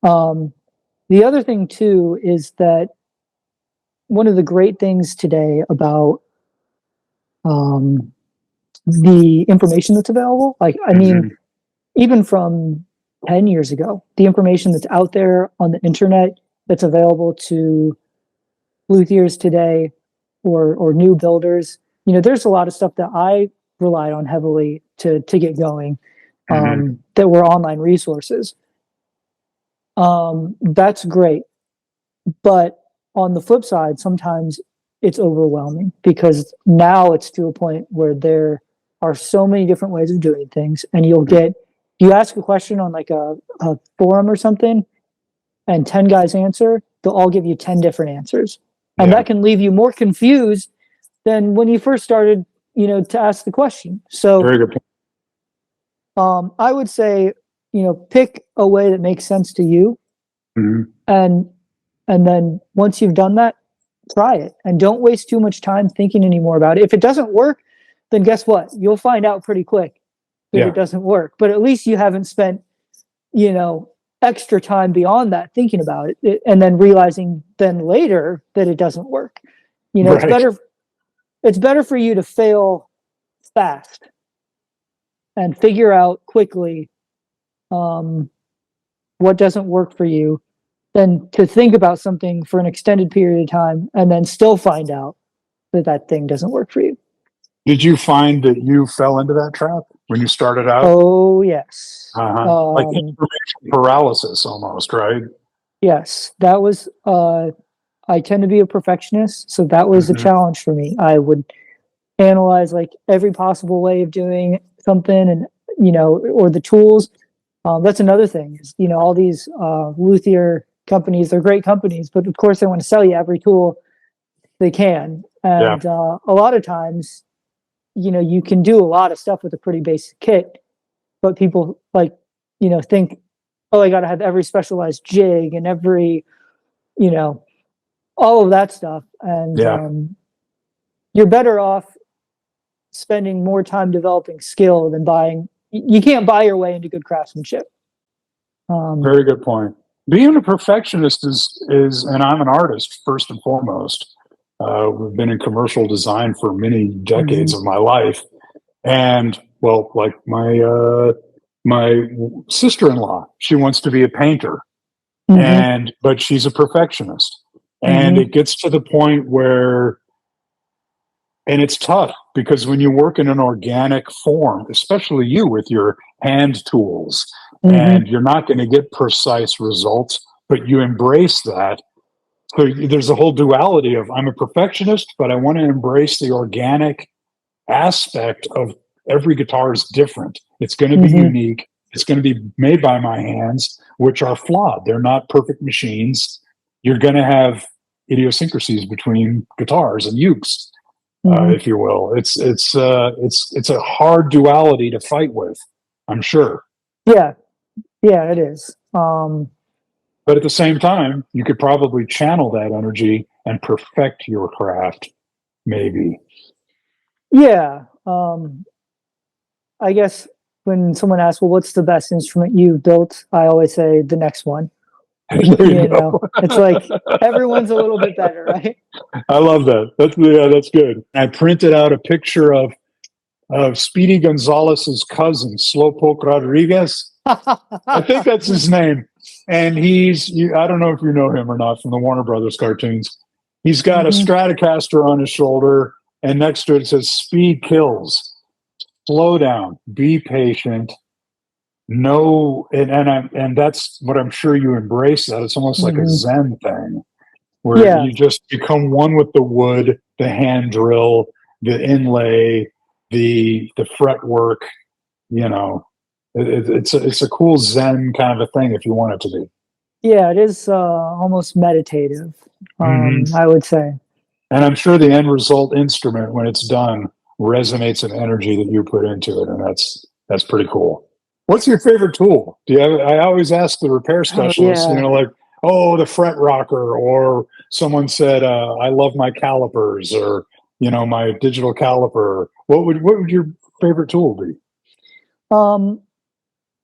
The other thing too is that one of the great things today about the information that's available, like, I mean, Mm-hmm. even from 10 years ago, the information that's out there on the internet that's available to luthiers today, or new builders, there's a lot of stuff that I relied on heavily to get going, Mm-hmm. that were online resources. That's great. But on the flip side, sometimes it's overwhelming because now it's to a point where there are so many different ways of doing things. And you ask a question on like a forum or something, and 10 guys answer, they'll all give you 10 different answers. And Yeah. that can leave you more confused than when you first started, to ask the question. So, Very good point. I would say, pick a way that makes sense to you, Mm-hmm. and then once you've done that, try it, and don't waste too much time thinking anymore about it. If it doesn't work, then guess what? You'll find out pretty quick that Yeah. it doesn't work. But at least you haven't spent, extra time beyond that thinking about it, and then realizing then later that it doesn't work. It's Right. better for you to fail fast and figure out quickly, um, what doesn't work for you, than to think about something for an extended period of time and then still find out that that thing doesn't work for you. Did you find that you fell into that trap when you started out? Oh, yes. Uh-huh. Like information paralysis almost, right? Yes, that was, I tend to be a perfectionist, so that was a Mm-hmm. challenge for me. I would analyze like every possible way of doing something, and, or the tools. That's another thing is, all these luthier companies, they're great companies, but of course they want to sell you every tool they can. Yeah. And a lot of times, you can do a lot of stuff with a pretty basic kit, but people like, think, oh, I got to have every specialized jig and every, you know, all of that stuff. And Yeah. you're better off spending more time developing skill than buying. You can't buy your way into good craftsmanship. Very good point. Being a perfectionist is, and I'm an artist first and foremost. We've been in commercial design for many decades Mhm, of my life, and well, like my sister-in-law, she wants to be a painter, mhm, and but she's a perfectionist, and mhm, it gets to the point where, and it's tough because when you work in an organic form, especially you with your hand tools, mhm, and you're not going to get precise results, but you embrace that. So there's a whole duality of I'm a perfectionist, but I want to embrace the organic aspect of every guitar is different. It's going to be mhm, unique. It's going to be made by my hands, which are flawed. They're not perfect machines. You're going to have idiosyncrasies between guitars and ukes, mhm. if you will. It's a hard duality to fight with, I'm sure. Yeah, yeah, it is. But at the same time, you could probably channel that energy and perfect your craft, maybe. Yeah. I guess when someone asks, well, what's the best instrument you've built? I always say the next one. There you go. It's like everyone's a little bit better, right? I love that. That's good. I printed out a picture of Speedy Gonzalez's cousin, Slowpoke Rodriguez. I think that's his name. And I don't know if you know him or not from the Warner Brothers cartoons. He's got a Hmm. Stratocaster on his shoulder, and next to it says "Speed kills." Slow down, be patient. No, and that's what I'm sure you embrace. That it's almost like a Hmm. Zen thing where Yeah. you just become one with the wood, the hand drill, the inlay, the fretwork. You know, it's a cool Zen kind of a thing if you want it to be. Yeah, it is almost meditative, Hmm. I would say. And I'm sure the end result instrument, when it's done, resonates an energy that you put into it, and that's pretty cool. What's your favorite tool? Do you have? I always ask the repair Oh specialists, yeah. like, oh, the fret rocker, or someone said, I love my calipers, or my digital caliper. What would your favorite tool be? Um,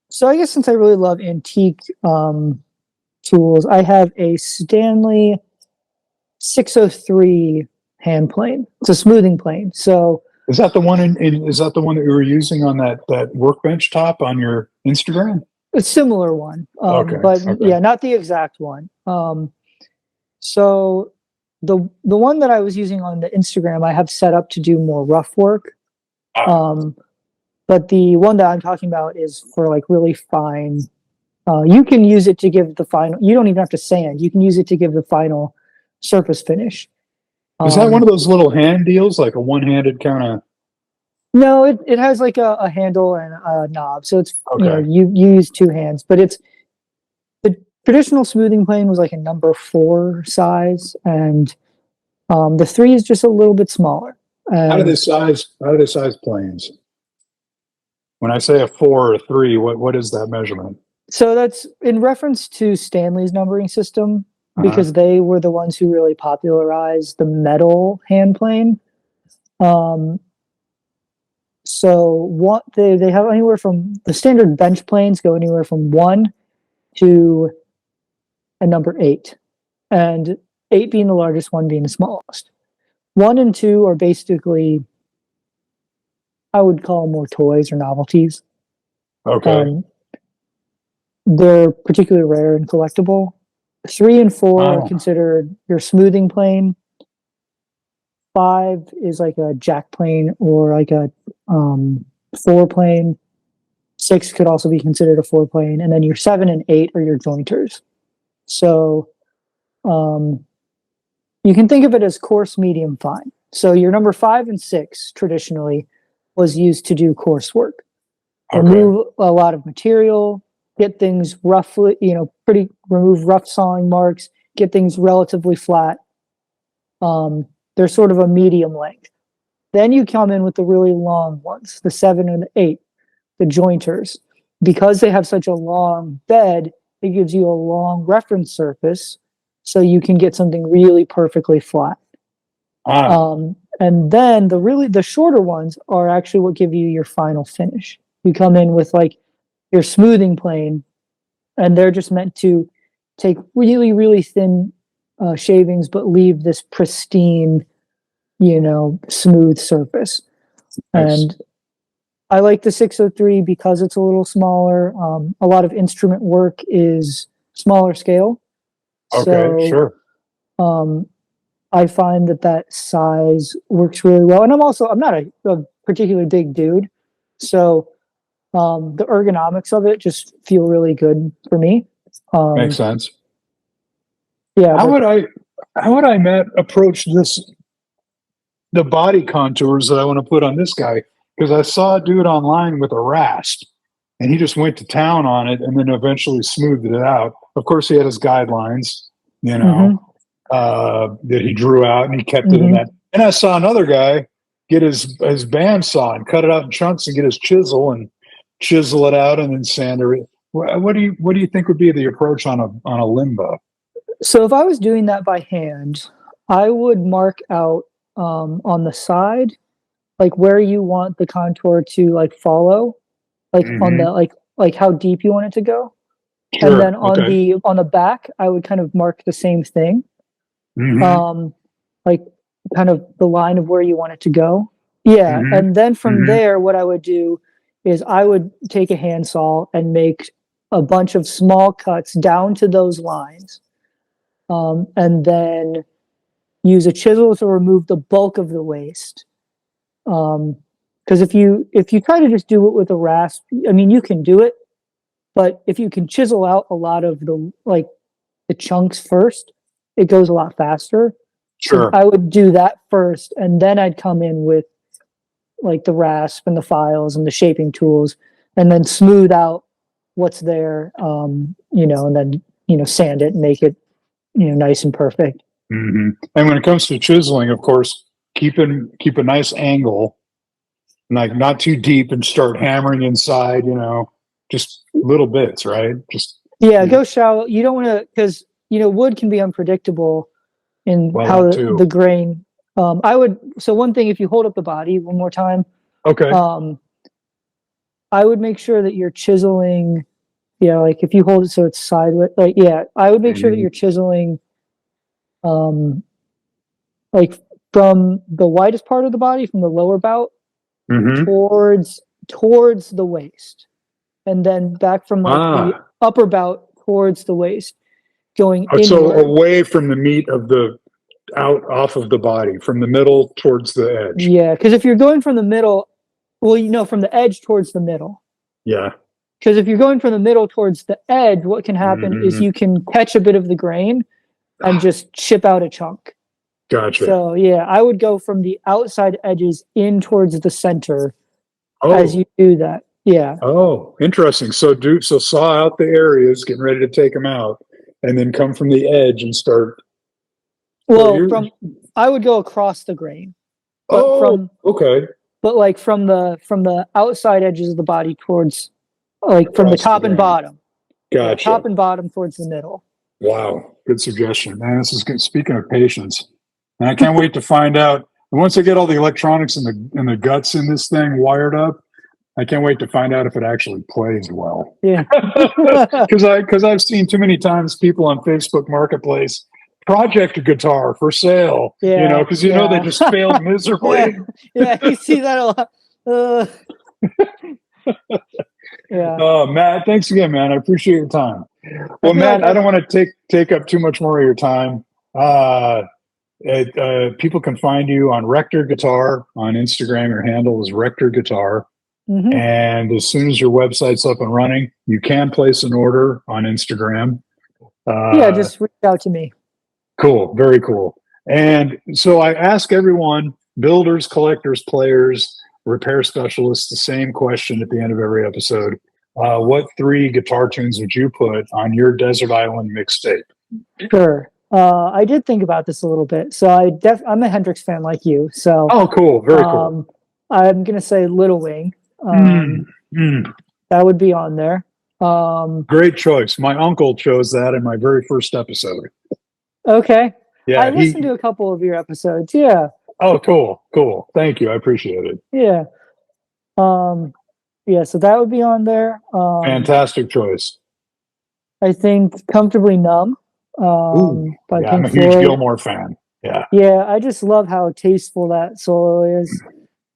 so I guess since I really love antique tools, I have a Stanley 603 hand plane. It's a smoothing plane. So Is that the one is that the one that you were using on that workbench top on your Instagram? a similar one, Okay, but okay. yeah, not the exact one. So the one that I was using on the Instagram, I have set up to do more rough work. Ah, Um, but the one that I'm talking about is for like really fine. You can use it to give the final. You don't even have to sand. You can use it to give the final surface finish. is that one Um, of those little hand deals, like a one-handed kind of? no, it has like a handle and a knob, so it's Okay. you use two hands. But it's the traditional smoothing plane was like a number four size, and the three is just a little bit smaller. How do they And size? How do they size planes? When I say a four or a three, what is that measurement? so that's in reference to Stanley's numbering system Uh-huh. because they were the ones who really popularized the metal hand plane. Um, so what they have anywhere from the standard bench planes go anywhere from one to a number eight, and eight being the largest, one being the smallest. One and two are basically, I would call them more toys or novelties. Okay. Um, they're particularly rare and collectible. Three and four are Oh, considered your smoothing plane. Five is like a jack plane or like a four plane. Six could also be considered a four plane, and then your seven and eight are your jointers. So um, you can think of it as coarse, medium, fine. So your number five and six traditionally was used to do coarse work, okay. remove a lot of material, get things roughly, remove rough sawing marks, get things relatively flat. They're sort of a medium length. Then you come in with the really long ones, the seven and the eight, the jointers. Because they have such a long bed, it gives you a long reference surface so you can get something really perfectly flat. Ah, And then the shorter ones are actually what give you your final finish. You come in with like your smoothing plane, and they're just meant to take really, really thin shavings, but leave this pristine, smooth surface. nice. And I like the 603 because it's a little smaller. A lot of instrument work is smaller scale. Okay, So sure. um, I find that size works really well. And I'm not a particularly big dude. So the ergonomics of it just feel really good for me. Makes Um, sense. yeah, How but would I how would I Matt approach the body contours that I want to put on this guy? Because I saw a dude online with a rasp and he just went to town on it and then eventually smoothed it out. Of course, he had his guidelines, you know, hmm that he drew out and he kept it in hmm that. And I saw another guy get his bandsaw and cut it out in chunks and get his chisel and chisel it out and then sander it. What do you think would be the approach on a limbo? So if I was doing that by hand, I would mark out on the side like where you want the contour to like follow, like on Hmm. the like how deep you want it to go. And then Sure. Okay. on the back, I would kind of mark the same thing. Hmm. Um like kind of the line of where you want it to go. Yeah, Hmm. and then from Hmm. there what I would do is I would take a handsaw and make a bunch of small cuts down to those lines. And then use a chisel to remove the bulk of the waste. Because if you try to just do it with a rasp, I mean you can do it, but if you can chisel out a lot of the chunks first, it goes a lot faster. So Sure. I would do that first, and then I'd come in with like the rasp and the files and the shaping tools, and then smooth out what's there. And then sand it and make it, nice and perfect. And when it comes to chiseling, of course, keep a nice angle, like not too deep, and start hammering inside. Just little bits, right? Just Yeah, go shallow. You don't want to, because wood can be unpredictable in well, how that the too. grain. So one thing, if you hold up the body one more time, Okay. I would make sure that you're chiseling. Like if you hold it so it's sideways, I would make sure that you're chiseling, like from the widest part of the body, from the lower bout Mm-hmm. towards the waist, and then back from like the upper bout towards the waist, going So inward. away from the meat of the out off of the body, from the middle towards the edge. Yeah, because if you're going from the middle, well, from the edge towards the middle. Yeah. Because if you're going from the middle towards the edge, what can happen is you can catch a bit of the grain and just chip out a chunk. Gotcha. So yeah, I would go from the outside edges in towards the center as you do that. Yeah. Oh, interesting. So saw out the areas, getting ready to take them out, and then come from the edge and start. Well, I would go across the grain. Okay. But like from the outside edges of the body towards, like from the top and bottom. Gotcha. Top and bottom towards the middle. Wow, good suggestion, man. This is good. Speaking of patience, and I can't wait to find out. Once I get all the electronics and the guts in this thing wired up, I can't wait to find out if it actually plays well. Yeah, because I've seen too many times people on Facebook Marketplace project guitar for sale. Yeah, because they just failed miserably. Yeah, you see that a lot. Yeah. Matt, thanks again, man. I appreciate your time. Well, Matt, I don't want to take up too much more of your time. People can find you on Rector Guitar on Instagram. Your handle is Rector Guitar. Mm-hmm. And as soon as your website's up and running, you can place an order on Instagram. Just reach out to me. Cool. Very cool. And so I ask everyone, builders, collectors, players, repair specialists, the same question at the end of every episode. What 3 guitar tunes would you put on your Desert Island mixtape? Sure. I did think about this a little bit. So I'm a Hendrix fan like you. So cool. Very cool. I'm gonna say Little Wing. That would be on there. Great choice. My uncle chose that in my very first episode. Okay. Yeah, I listened to a couple of your episodes. Yeah. Oh, cool. Thank you. I appreciate it. Yeah. Yeah, so that would be on there. Fantastic choice. I think Comfortably Numb. By I'm a Pink huge Floyd. Gilmore fan. Yeah. Yeah, I just love how tasteful that solo is.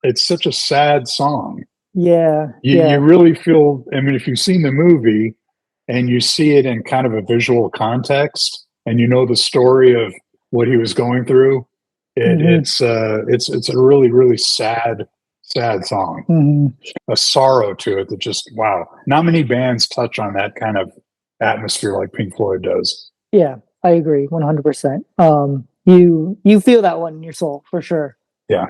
It's such a sad song. Yeah. You really feel, I mean, if you've seen the movie and you see it in kind of a visual context and you know the story of what he was going through, it's a really, really sad song. A sorrow to it that just, wow. Not many bands touch on that kind of atmosphere like Pink Floyd does. Yeah, I agree 100%. You feel that one in your soul for sure. Yeah.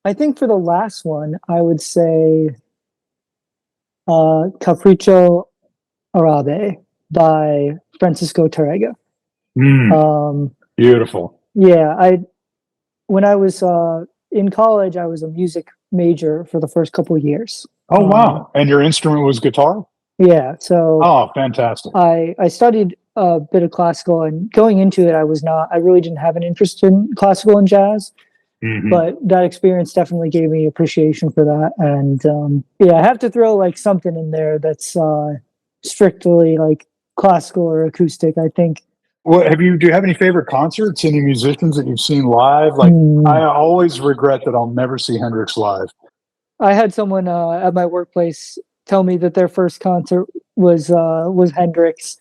I think for the last one, I would say Capriccio Arabe by Francisco Tárrega. Beautiful. Yeah, when I was in college, I was a music major for the first couple of years. Oh, wow. And your instrument was guitar? Yeah. So. Oh, fantastic. I studied a bit of classical, and going into it, I really didn't have an interest in classical and jazz. But that experience definitely gave me appreciation for that. And I have to throw like something in there that's strictly like classical or acoustic, I think. Well, do you have any favorite concerts? Any musicians that you've seen live? Like, I always regret that I'll never see Hendrix live. I had someone at my workplace tell me that their first concert was Hendrix.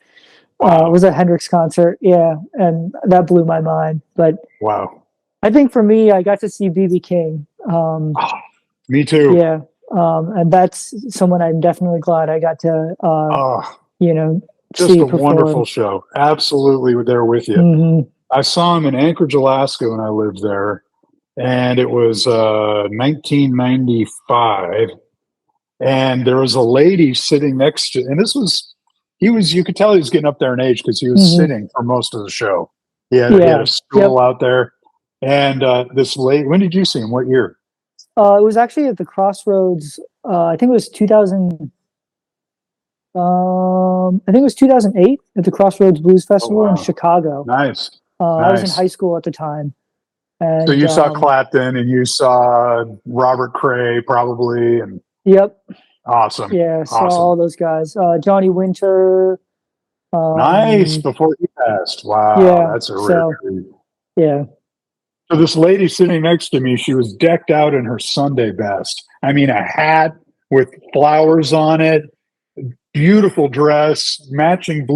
Wow. Was a Hendrix concert. Yeah. And that blew my mind. But wow. I think for me, I got to see B.B. King. Me too. Yeah. And that's someone I'm definitely glad I got to, just a wonderful show. Absolutely there with you. I saw him in Anchorage, Alaska when I lived there. And it was 1995. and there was a lady sitting next to, and you could tell he was getting up there in age because he was sitting for most of the show. He had Yeah. a stool out there, and this lady. When did you see him? What year? It was actually at the Crossroads. I think it was 2000. I think it was 2008 at the Crossroads Blues Festival in Chicago. Nice. I was in high school at the time. And, so you saw Clapton and you saw Robert Cray probably, and yep. Awesome. Yeah, saw all those guys. Johnny Winter. Nice. Before he passed. Wow. Yeah, That's a rare treat. Yeah. So this lady sitting next to me, she was decked out in her Sunday best. I mean, a hat with flowers on it, beautiful dress, matching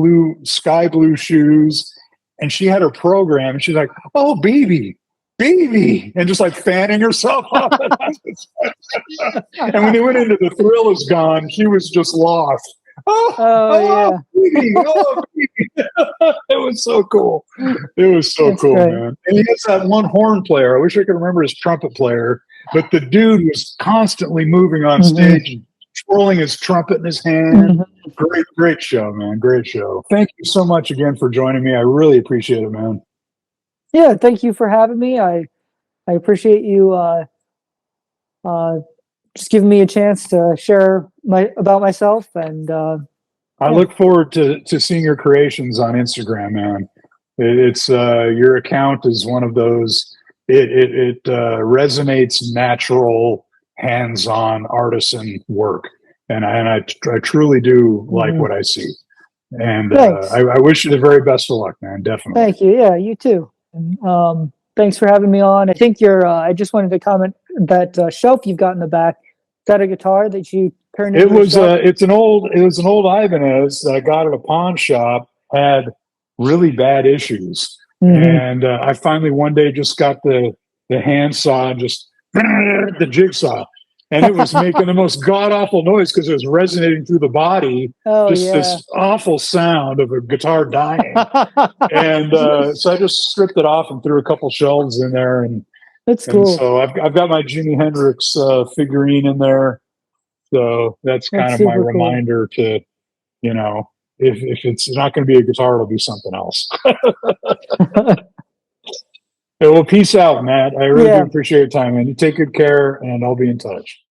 sky blue shoes. And she had her program and she's like, "Oh, baby, and just like fanning herself up. And when they went into The Thrill Is Gone, she was just lost. Yeah. Baby, baby. It was so cool. It was so cool, great. man. And he has that one horn player. I wish I could remember his trumpet player, but the dude was constantly moving on stage and twirling his trumpet in his hand. Great show, man. Great show. Thank you so much again for joining me. I really appreciate it, man. Yeah, thank you for having me. I appreciate you just giving me a chance to share about myself, and I look forward to seeing your creations on Instagram, man. It's your account is one of those. It resonates natural, hands-on artisan work, and I truly do like what I see. And I wish you the very best of luck, man. Definitely. Thank you. Yeah, you too. Thanks for having me on. I think I just wanted to comment that shelf you've got in the back. Is that a guitar that you turned into? It was an old Ibanez that I got at a pawn shop. Had really bad issues, and I finally one day just got the handsaw and just the jigsaw, and it was making the most god awful noise because it was resonating through the body. This awful sound of a guitar dying. And so I just stripped it off and threw a couple shelves in there, and that's cool. And so I've got my Jimi Hendrix figurine in there. So that's kind of my reminder to, if it's not going to be a guitar, it'll be something else. Well, peace out, Matt. I really do appreciate your time, man. You take good care, and I'll be in touch.